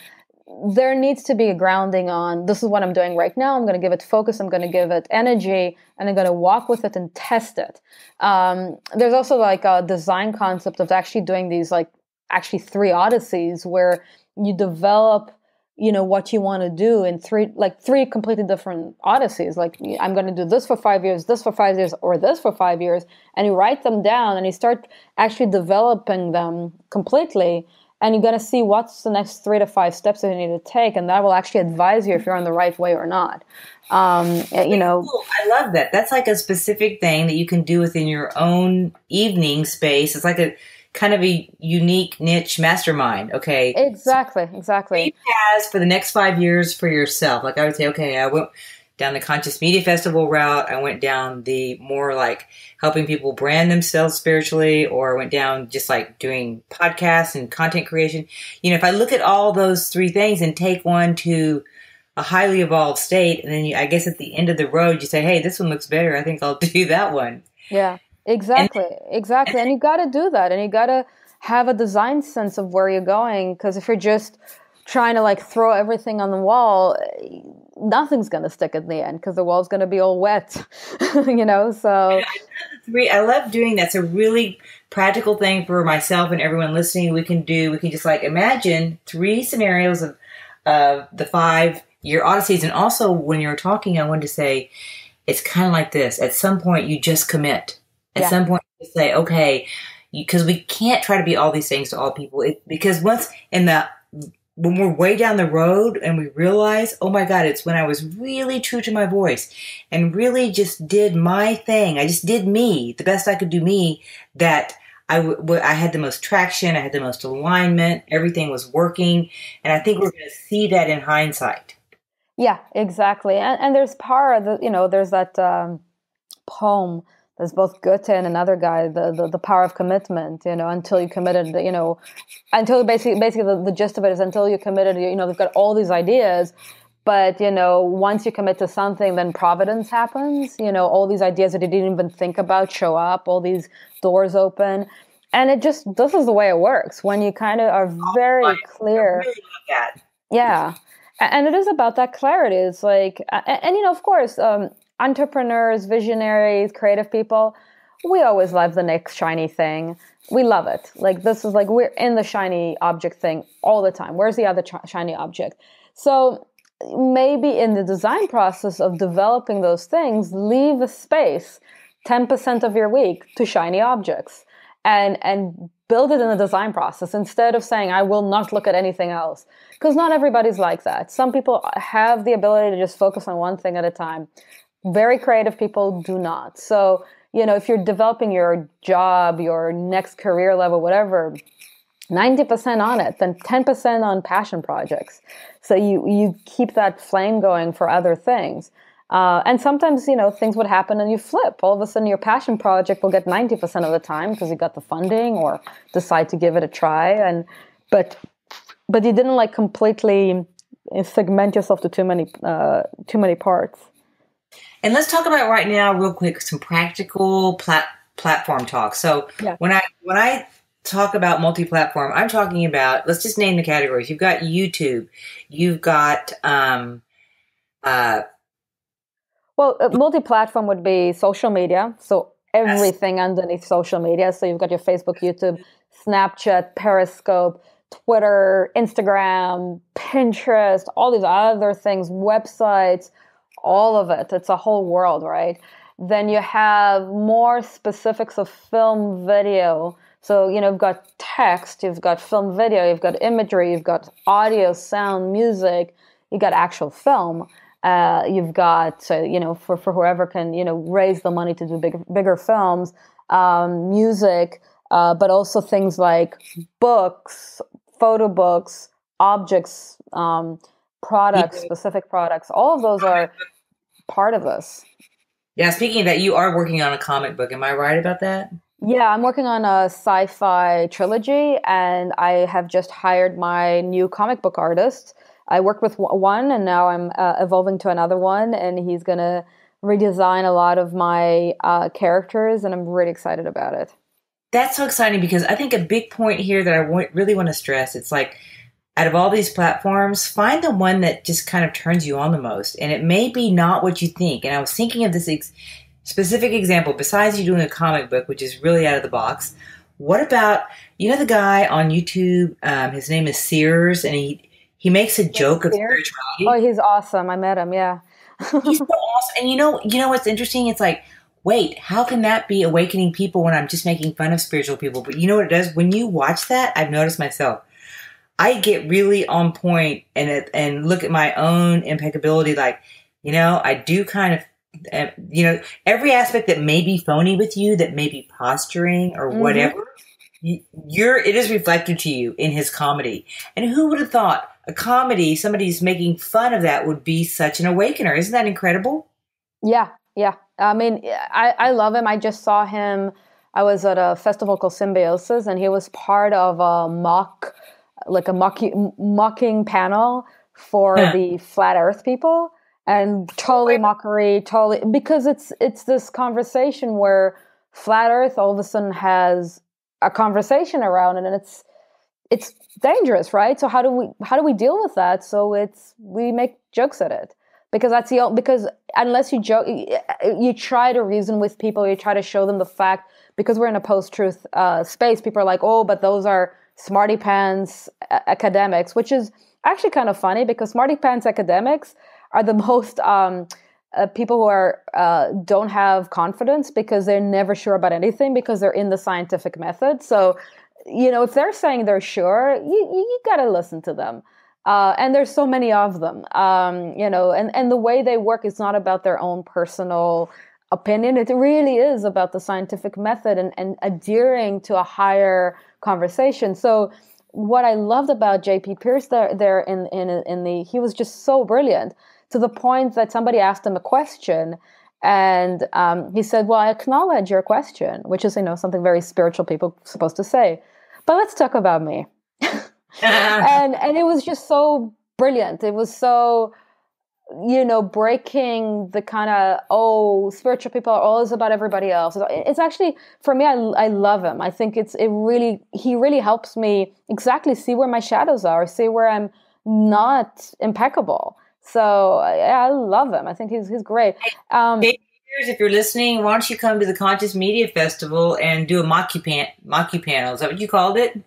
there needs to be a grounding on, this is what I'm doing right now. I'm going to give it focus. I'm going to give it energy, and I'm going to walk with it and test it. There's also like a design concept of actually doing these, like, actually 3 odysseys where you develop, what you want to do in 3 completely different odysseys. Like, I'm going to do this for 5 years, this for 5 years, or this for 5 years. And you write them down and you start actually developing them completely. And you're going to see what's the next 3 to 5 steps that you need to take. And that will actually advise you if you're on the right way or not. Cool. I love that. That's like a specific thing that you can do within your own evening space. It's like a kind of a unique niche mastermind. Okay. Exactly. As for the next 5 years for yourself. Like, I would say, okay, I went down the Conscious Media Festival route. I went down the more like helping people brand themselves spiritually, or I went down just like doing podcasts and content creation. If I look at all those 3 things and take one to a highly evolved state, and then I guess at the end of the road, you say, hey, this one looks better. I think I'll do that one. Yeah, exactly. And you got to do that. And you got to have a design sense of where you're going. Because if you're just trying to like throw everything on the wall, nothing's going to stick in the end, because the wall's going to be all wet, so. I love doing that. It's a really practical thing for myself and everyone listening. We can just like imagine 3 scenarios of the 5-year odysseys. And also when you're talking, I wanted to say, it's kind of like this. At some point you just commit. At some point you say, okay, because we can't try to be all these things to all people. Because when we're way down the road and we realize, oh my God, it's when I was really true to my voice and really just did my thing. I just did me, the best I could do me, that I had the most traction. I had the most alignment. Everything was working. And I think we're going to see that in hindsight. Yeah, exactly. And there's power, there's that poem. There's both Goethe and another guy, the power of commitment, until you committed, until basically the gist of it is until you committed, they've got all these ideas, but, once you commit to something, then providence happens, all these ideas that you didn't even think about show up, all these doors open. And this is the way it works when you kind of are very clear. I really love that. Yeah. And it is about that clarity. It's like, and of course, entrepreneurs, visionaries, creative people, we always love the next shiny thing. We love it. Like, this is like, we're in the shiny object thing all the time. Where's the other shiny object? So maybe in the design process of developing those things, leave a space, 10% of your week to shiny objects, and build it in the design process instead of saying, I will not look at anything else. Because not everybody's like that. Some people have the ability to just focus on one thing at a time. Very creative people do not. So, if you're developing your job, your next career level, whatever, 90% on it, then 10% on passion projects. So you keep that flame going for other things. And sometimes, things would happen and you flip. All of a sudden, your passion project will get 90% of the time because you got the funding or decide to give it a try. But you didn't like completely segment yourself to too many parts. And let's talk about right now, real quick, some practical platform talk. So Yeah. when I talk about multi-platform, I'm talking about, let's just name the categories. You've got YouTube, you've got multi-platform would be social media. So everything underneath social media. So you've got your Facebook, YouTube, Snapchat, Periscope, Twitter, Instagram, Pinterest, all these other things, websites, all of it. It's a whole world, right? Then you have more specifics of film, video. So, you've got text, you've got film, video, you've got imagery, you've got audio, sound, music, you've got actual film. You've got, for whoever can, raise the money to do bigger films, music, but also things like books, photo books, objects, products, specific products. All of those are part of this. Yeah, speaking of that, you are working on a comic book. Am I right about that? Yeah, I'm working on a sci-fi trilogy, and I have just hired my new comic book artist. I worked with one, and now I'm evolving to another one, and he's going to redesign a lot of my characters, and I'm really excited about it. That's so exciting because I think a big point here that I really want to stress, it's like, out of all these platforms, find the one that just kind of turns you on the most. And it may be not what you think. And I was thinking of this specific example, besides you doing a comic book, which is really out of the box. What about, the guy on YouTube, his name is Sears, and he makes a joke of spirituality. Oh, he's awesome. I met him, yeah. He's so awesome. And you know what's interesting? It's like, wait, how can that be awakening people when I'm just making fun of spiritual people? But you know what it does? When you watch that, I've noticed myself, I get really on point and look at my own impeccability. Like, I do kind of, every aspect that may be phony with you, that may be posturing or whatever, it is reflected to you in his comedy. And who would have thought a comedy, somebody's making fun of that would be such an awakener? Isn't that incredible? Yeah. Yeah. I mean, I love him. I just saw him. I was at a festival called Symbiosis, and he was part of a mocking panel for the flat earth people, and totally mockery, because it's this conversation where flat earth all of a sudden has a conversation around it, and it's dangerous, right? So how do we deal with that? So we make jokes at it, because because unless you joke, you try to reason with people, you try to show them the fact, because we're in a post-truth space. People are like, oh, but those are smarty pants academics, which is actually kind of funny, because smarty pants academics are the most people who are don't have confidence, because they're never sure about anything, because they're in the scientific method. So, if they're saying they're sure, you got to listen to them. And there's so many of them, and the way they work is not about their own personal opinion. It really is about the scientific method and adhering to a higher conversation. So what I loved about JP Pierce there he was just so brilliant, to the point that somebody asked him a question, and he said, well, I acknowledge your question, which is, something very spiritual people are supposed to say, but let's talk about me. and it was just so brilliant. It was so, breaking the kind of, spiritual people are always about everybody else. It's actually, for me, I love him. I think he really helps me exactly see where my shadows are, see where I'm not impeccable. So I love him. I think he's great. If you're listening, why don't you come to the Conscious Media Festival and do a mock panel? Is that what you called it?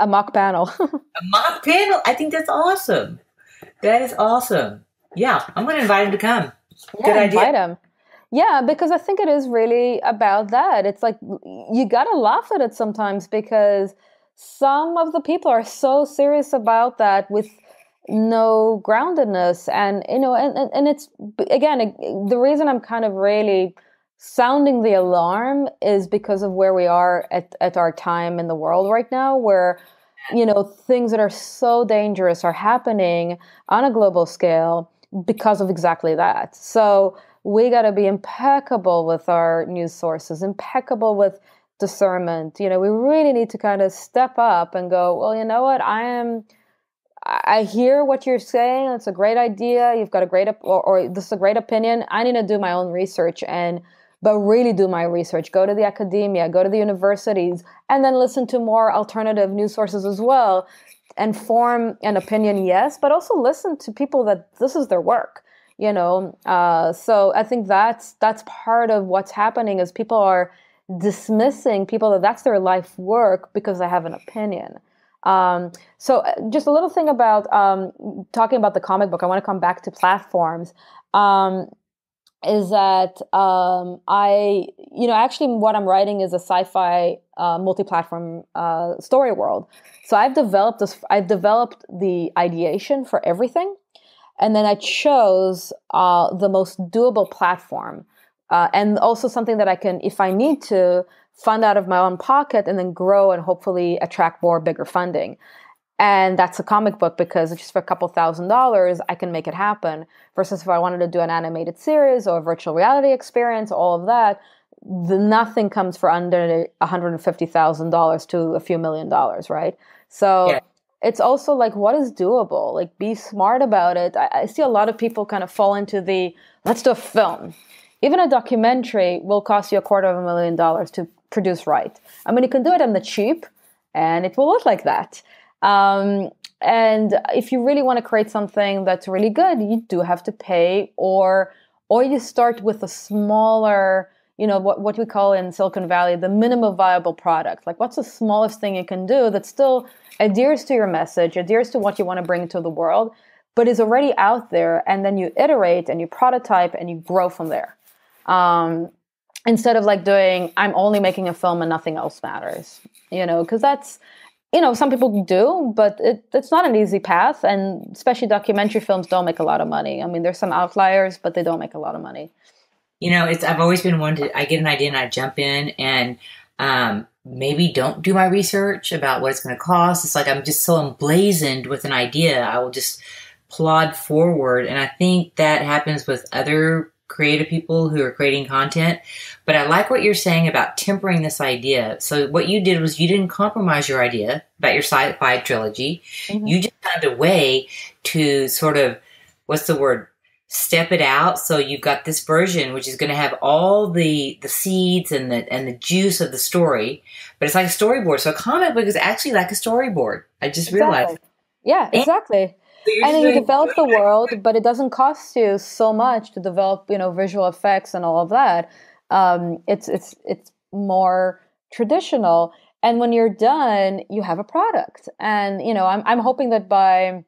A mock panel. A mock panel? I think that's awesome. That is awesome. Yeah, I'm going to invite him to come. Yeah, good idea. Invite him. Yeah, because I think it is really about that. It's like, you got to laugh at it sometimes, because some of the people are so serious about that with no groundedness. And, and it's, again, the reason I'm kind of really sounding the alarm is because of where we are at our time in the world right now, where things that are so dangerous are happening on a global scale because of exactly that. So we got to be impeccable with our news sources, impeccable with discernment. We really need to kind of step up and go, well, you know what? I hear what you're saying. It's a great idea. You've got a great, or this is a great opinion. I need to do my own research but really do my research. Go to the academia, go to the universities, and then listen to more alternative news sources as well, and form an opinion, yes, but also listen to people that this is their work. So I think that's part of what's happening is people are dismissing people that's their life work because they have an opinion. So just a little thing about talking about the comic book. I want to come back to platforms. Is that actually what I'm writing is a sci-fi multi-platform story world. So I've developed the ideation for everything, and then I chose the most doable platform, and also something that I can, if I need to, fund out of my own pocket and then grow and hopefully attract more bigger funding. And that's a comic book because just for a couple $1,000s, I can make it happen. Versus if I wanted to do an animated series or a virtual reality experience, all of that, nothing comes for under $150,000 to a few $1,000,000, right? So It's also like, what is doable? Like, be smart about it. I see a lot of people kind of fall into let's do a film. Even a documentary will cost you $250,000 to produce right. I mean, you can do it on the cheap, and it will look like that. And if you really want to create something that's really good, you do have to pay, or you start with a smaller, what we call in Silicon Valley, the minimum viable product. Like, what's the smallest thing you can do that still adheres to your message, adheres to what you want to bring to the world, but is already out there, and then you iterate and you prototype and you grow from there. Instead of like doing, I'm only making a film and nothing else matters, because that's, some people do, but it's not an easy path. And especially documentary films don't make a lot of money. I mean, there's some outliers, but they don't make a lot of money. I've always been one I get an idea and I jump in and maybe don't do my research about what it's going to cost. It's like I'm just so emblazoned with an idea. I will just plod forward. And I think that happens with other creative people who are creating content. But I like what you're saying about tempering this idea. So what you did was you didn't compromise your idea about your sci-fi trilogy. Mm-hmm. You just found a way to sort of, step it out. So you've got this version, which is going to have all the seeds and the juice of the story, but it's like a storyboard. So a comic book is actually like a storyboard. I just realized. Yeah, exactly. And then you develop the world, but it doesn't cost you so much to develop, visual effects and all of that. It's more traditional. And when you're done, you have a product. And, I'm hoping that by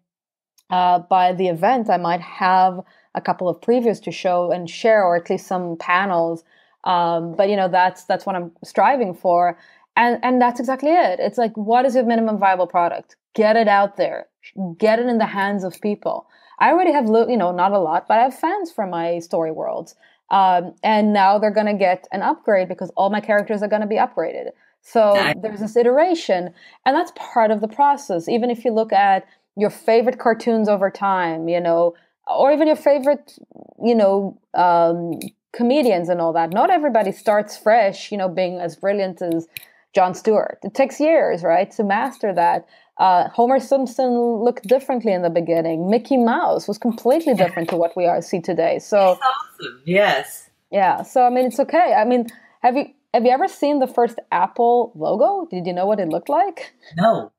the event, I might have a couple of previews to show and share, or at least some panels. But that's what I'm striving for. And that's exactly it. It's like, what is your minimum viable product? Get it out there. Get it in the hands of people. I already have, not a lot, but I have fans for my story worlds. And now they're going to get an upgrade because all my characters are going to be upgraded. So there's this iteration, and that's part of the process. Even if you look at your favorite cartoons over time, or even your favorite, comedians and all that. Not everybody starts fresh, being as brilliant as Jon Stewart. It takes years, right, to master that. Homer Simpson looked differently in the beginning. Mickey Mouse was completely different to what we see today. So that's awesome. Yes. Yeah. So, I mean, it's okay. I mean, have you ever seen the first Apple logo? Did you know what it looked like? No.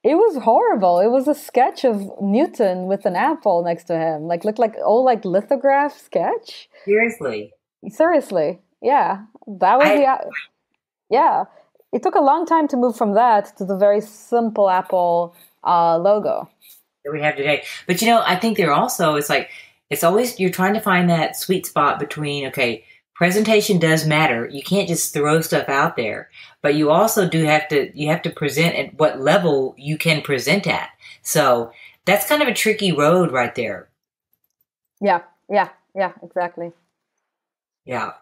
It was horrible. It was a sketch of Newton with an apple next to him. Looked like old lithograph sketch. Seriously. Yeah. That was yeah. It took a long time to move from that to the very simple Apple logo that we have today. But I think there also it's always you're trying to find that sweet spot between presentation does matter. You can't just throw stuff out there, but you also have to present at what level you can present at. So that's kind of a tricky road right there. Yeah, exactly. Yeah.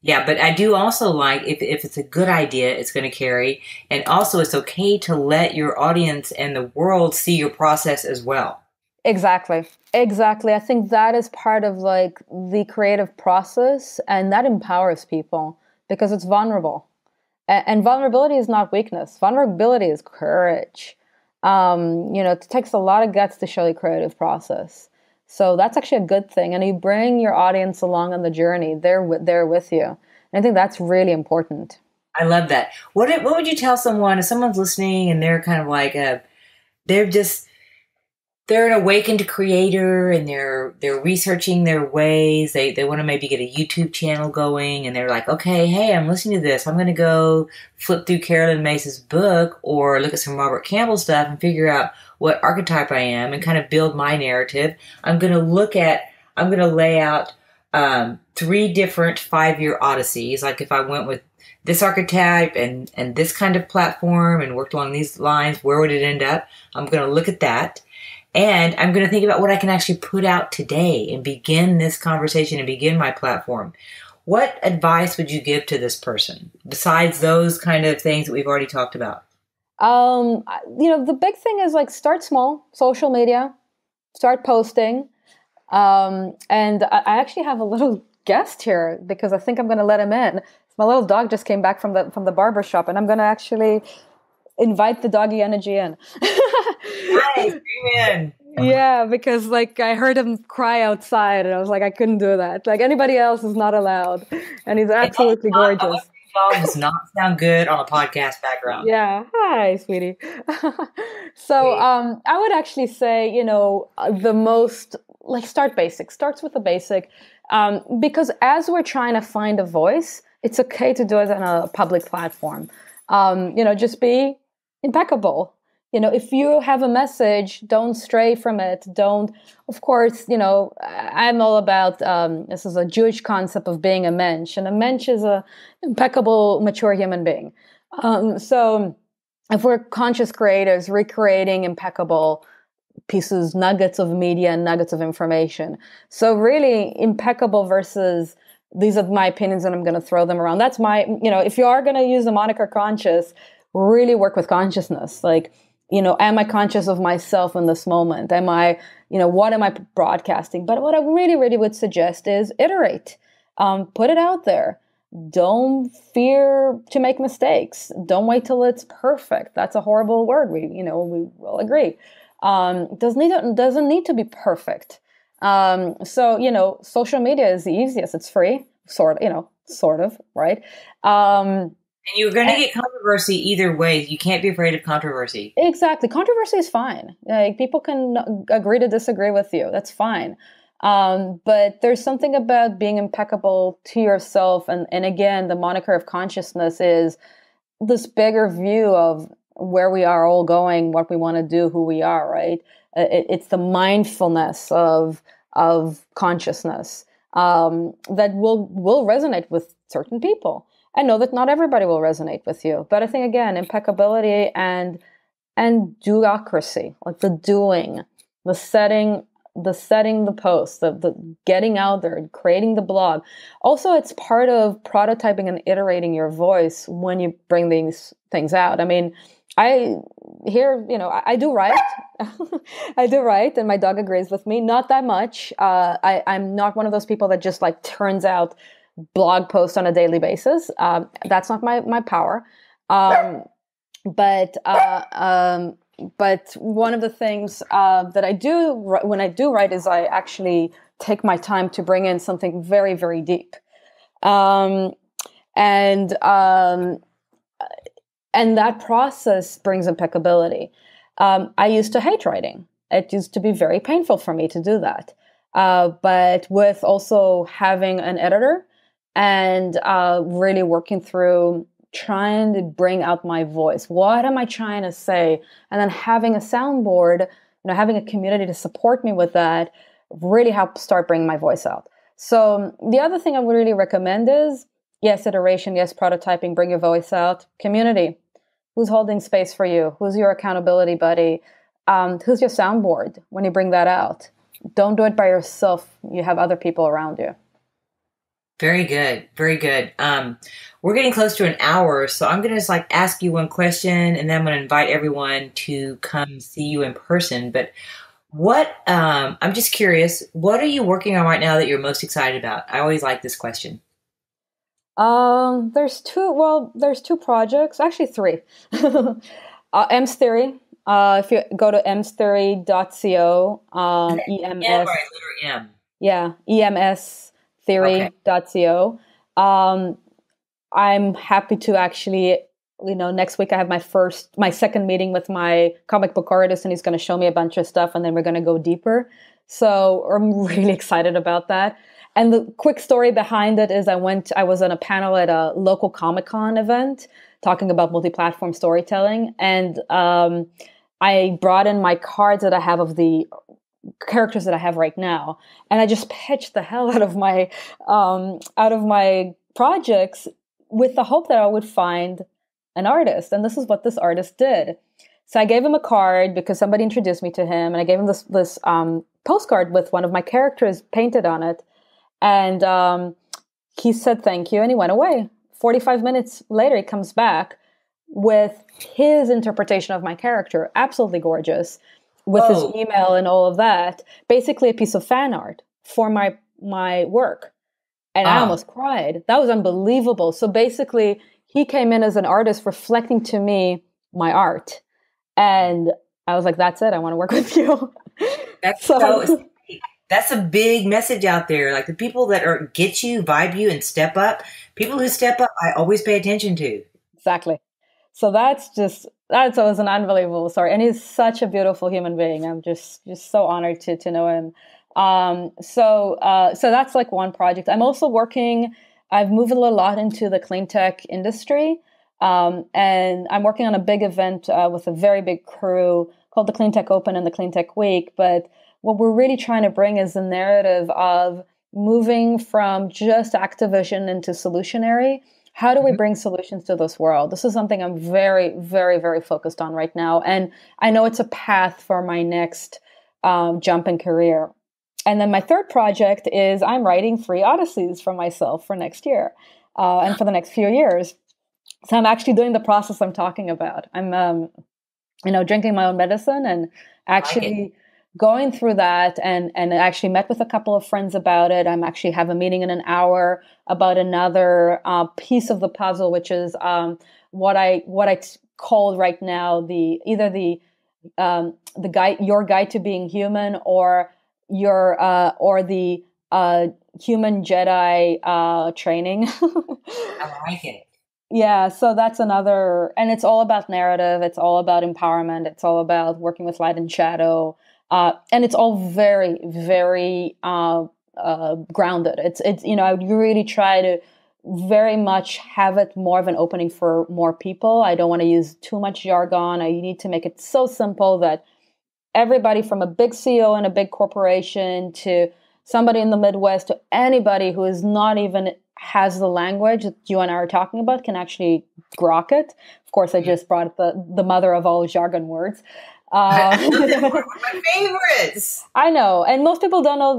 Yeah, but I do also like if it's a good idea, it's going to carry. And also, it's okay to let your audience and the world see your process as well. Exactly. Exactly. I think that is part of like the creative process, and that empowers people because it's vulnerable. And vulnerability is not weakness. Vulnerability is courage. It takes a lot of guts to show your creative process. So that's actually a good thing. And you bring your audience along on the journey. They're with you. And I think that's really important. I love that. What would you tell someone if someone's listening and they're kind of like they're just they're an awakened creator and they're researching their ways. They want to maybe get a YouTube channel going and they're like, okay, hey, I'm listening to this. I'm going to go flip through Carolyn Mace's book or look at some Robert Campbell stuff and figure out what archetype I am and kind of build my narrative. I'm going to lay out 3 different 5-year odysseys. Like if I went with this archetype and this kind of platform and worked along these lines, where would it end up? I'm going to look at that. And I'm going to think about what I can actually put out today and begin this conversation and begin my platform. What advice would you give to this person besides those kind of things that we've already talked about? The big thing is like start small, social media, start posting. And I actually have a little guest here because I think I'm going to let him in. My little dog just came back from the barber shop, and I'm going to actually invite the doggy energy in. Nice, in. Yeah, because like I heard him cry outside, and I was like, I couldn't do that. Like anybody else is not allowed, and he's absolutely gorgeous. Dog does not sound good on a podcast background. Yeah, hi, sweetie. So, I would actually say, the most like start basic. Starts with the basic, because as we're trying to find a voice, it's okay to do it on a public platform. Just be impeccable. If you have a message, don't stray from it. Don't, of course, I'm all about, this is a Jewish concept of being a mensch, and a mensch is a impeccable, mature human being. So if we're conscious creators, recreating impeccable pieces, nuggets of media, and nuggets of information. So really impeccable versus these are my opinions and I'm going to throw them around. That's my, if you are going to use the moniker conscious, really work with consciousness. Like, am I conscious of myself in this moment? Am I, what am I broadcasting? But what I really, really would suggest is iterate, put it out there. Don't fear to make mistakes. Don't wait till it's perfect. That's a horrible word. We will agree. Doesn't need to be perfect. So, social media is the easiest. It's free, sort of, right? And you're going to get controversy either way. You can't be afraid of controversy. Exactly. Controversy is fine. Like, people can agree to disagree with you. That's fine. But there's something about being impeccable to yourself. And again, the moniker of consciousness is this bigger view of where we are all going, what we want to do, who we are, right? It's the mindfulness of consciousness that will resonate with certain people. I know that not everybody will resonate with you, but I think again, impeccability and doocracy, like the doing, the setting the post, the getting out there and creating the blog. Also, it's part of prototyping and iterating your voice when you bring these things out. I mean, I do write. I do write, and my dog agrees with me. Not that much. I'm not one of those people that just like turns out blog posts on a daily basis. That's not my power. But one of the things that I do when I do write is I actually take my time to bring in something very, very deep. And that process brings impeccability. I used to hate writing. It used to be very painful for me to do that. But with also having an editor and really working through trying to bring out my voice. What am I trying to say? And then having a soundboard, having a community to support me with that really helped start bringing my voice out. So the other thing I would really recommend is, yes, iteration, yes, prototyping, bring your voice out. Community. Who's holding space for you? Who's your accountability buddy? Who's your soundboard when you bring that out? Don't do it by yourself. You have other people around you. Very good. Very good. We're getting close to an hour, so I'm going to just like ask you one question and then I'm going to invite everyone to come see you in person. But I'm just curious, what are you working on right now that you're most excited about? I always like this question. There's two projects, actually three. Ems Theory. If you go to emstheory.co, M EMS, or letter M? yeah, Okay. emstheory.co. I'm happy to actually, next week I have my second meeting with my comic book artist, and he's going to show me a bunch of stuff, and then we're going to go deeper. So I'm really excited about that. And the quick story behind it is I was on a panel at a local Comic-Con event talking about multi-platform storytelling. And I brought in my cards that I have of the characters that I have right now. And I just pitched the hell out of my projects with the hope that I would find an artist. And this is what this artist did. So I gave him a card because somebody introduced me to him, and I gave him this postcard with one of my characters painted on it. And he said thank you, and he went away. 45 minutes later, he comes back with his interpretation of my character, absolutely gorgeous, with his Oh, email and all of that. Basically, a piece of fan art for my work, and I ah, almost cried. That was unbelievable. So basically, he came in as an artist, reflecting to me my art, and I was like, "That's it. I want to work with you." that's so So that's a big message out there. Like the people that get you, vibe you, and step up. People who step up, I always pay attention to. exactly. So that was an unbelievable story, and he's such a beautiful human being. I'm just so honored to know him. So that's like one project. I'm also working. I've moved a lot into the clean tech industry, and I'm working on a big event with a very big crew called the Clean Tech Open and the Clean Tech Week. But what we're really trying to bring is the narrative of moving from just Activision into solutionary. How do we Mhm. bring solutions to this world? This is something I'm very, very, very focused on right now. And I know it's a path for my next jump in career. And then my third project is I'm writing three Odysseys for myself for next year and for the next few years. So I'm actually doing the process I'm talking about. I'm drinking my own medicine and I like it. actually going through that, and actually met with a couple of friends about it. I'm actually have a meeting in an hour about another piece of the puzzle, which is what I called right now the guide your guide to being human, or the human Jedi training. I like it. Yeah, so that's another, and it's all about narrative. It's all about empowerment. It's all about working with light and shadow, and it's all very, very grounded. It's I would really try to very much have it more of an opening for more people. I don't want to use too much jargon. I need to make it so simple that everybody from a big CEO in a big corporation to somebody in the Midwest to anybody who is not even has the language that you and I are talking about can actually grok it. Of course, I Mm. just brought the mother of all jargon words. I Uh, love that word. One of my favorites. I know, and most people don't know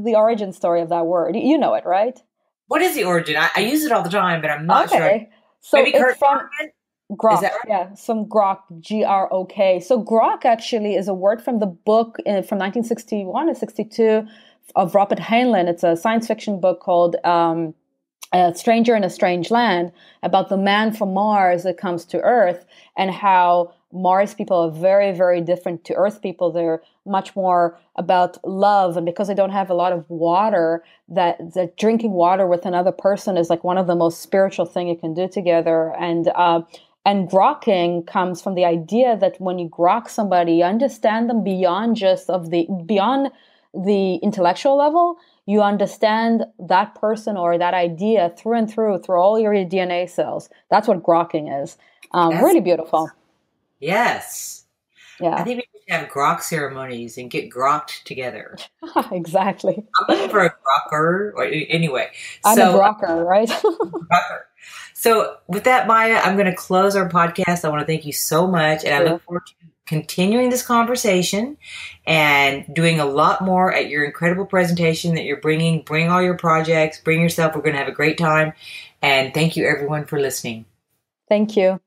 the origin story of that word. You know it, right? What is the origin? I use it all the time, but I'm not sure. Okay, so Maybe it's Kurt from Vonnegut? Is grok, that right? yeah, some grok, grok. So grok actually is a word from the book from 1961 or 62 of Robert Heinlein. It's a science fiction book called A Stranger in a Strange Land, about the man from Mars that comes to Earth, and how Mars people are very, very different to Earth people. They're much more about love, and because they don't have a lot of water, that drinking water with another person is like one of the most spiritual thing you can do together. And grokking comes from the idea that when you grok somebody, you understand them beyond the intellectual level. You understand that person or that idea through and through all your DNA cells. That's what grokking is. That's Really beautiful. yes. I Yeah, think we should have grok ceremonies and get grokked together. exactly. I'm looking for a grokker. Anyway, I'm a so grokker, right? grokker. So with that, Maya, I'm going to close our podcast. I want to thank you so much, and I look Too. forward to continuing this conversation and doing a lot more at your incredible presentation that you're bringing. Bring all your projects, bring yourself. We're going to have a great time. And thank you, everyone, for listening. Thank you.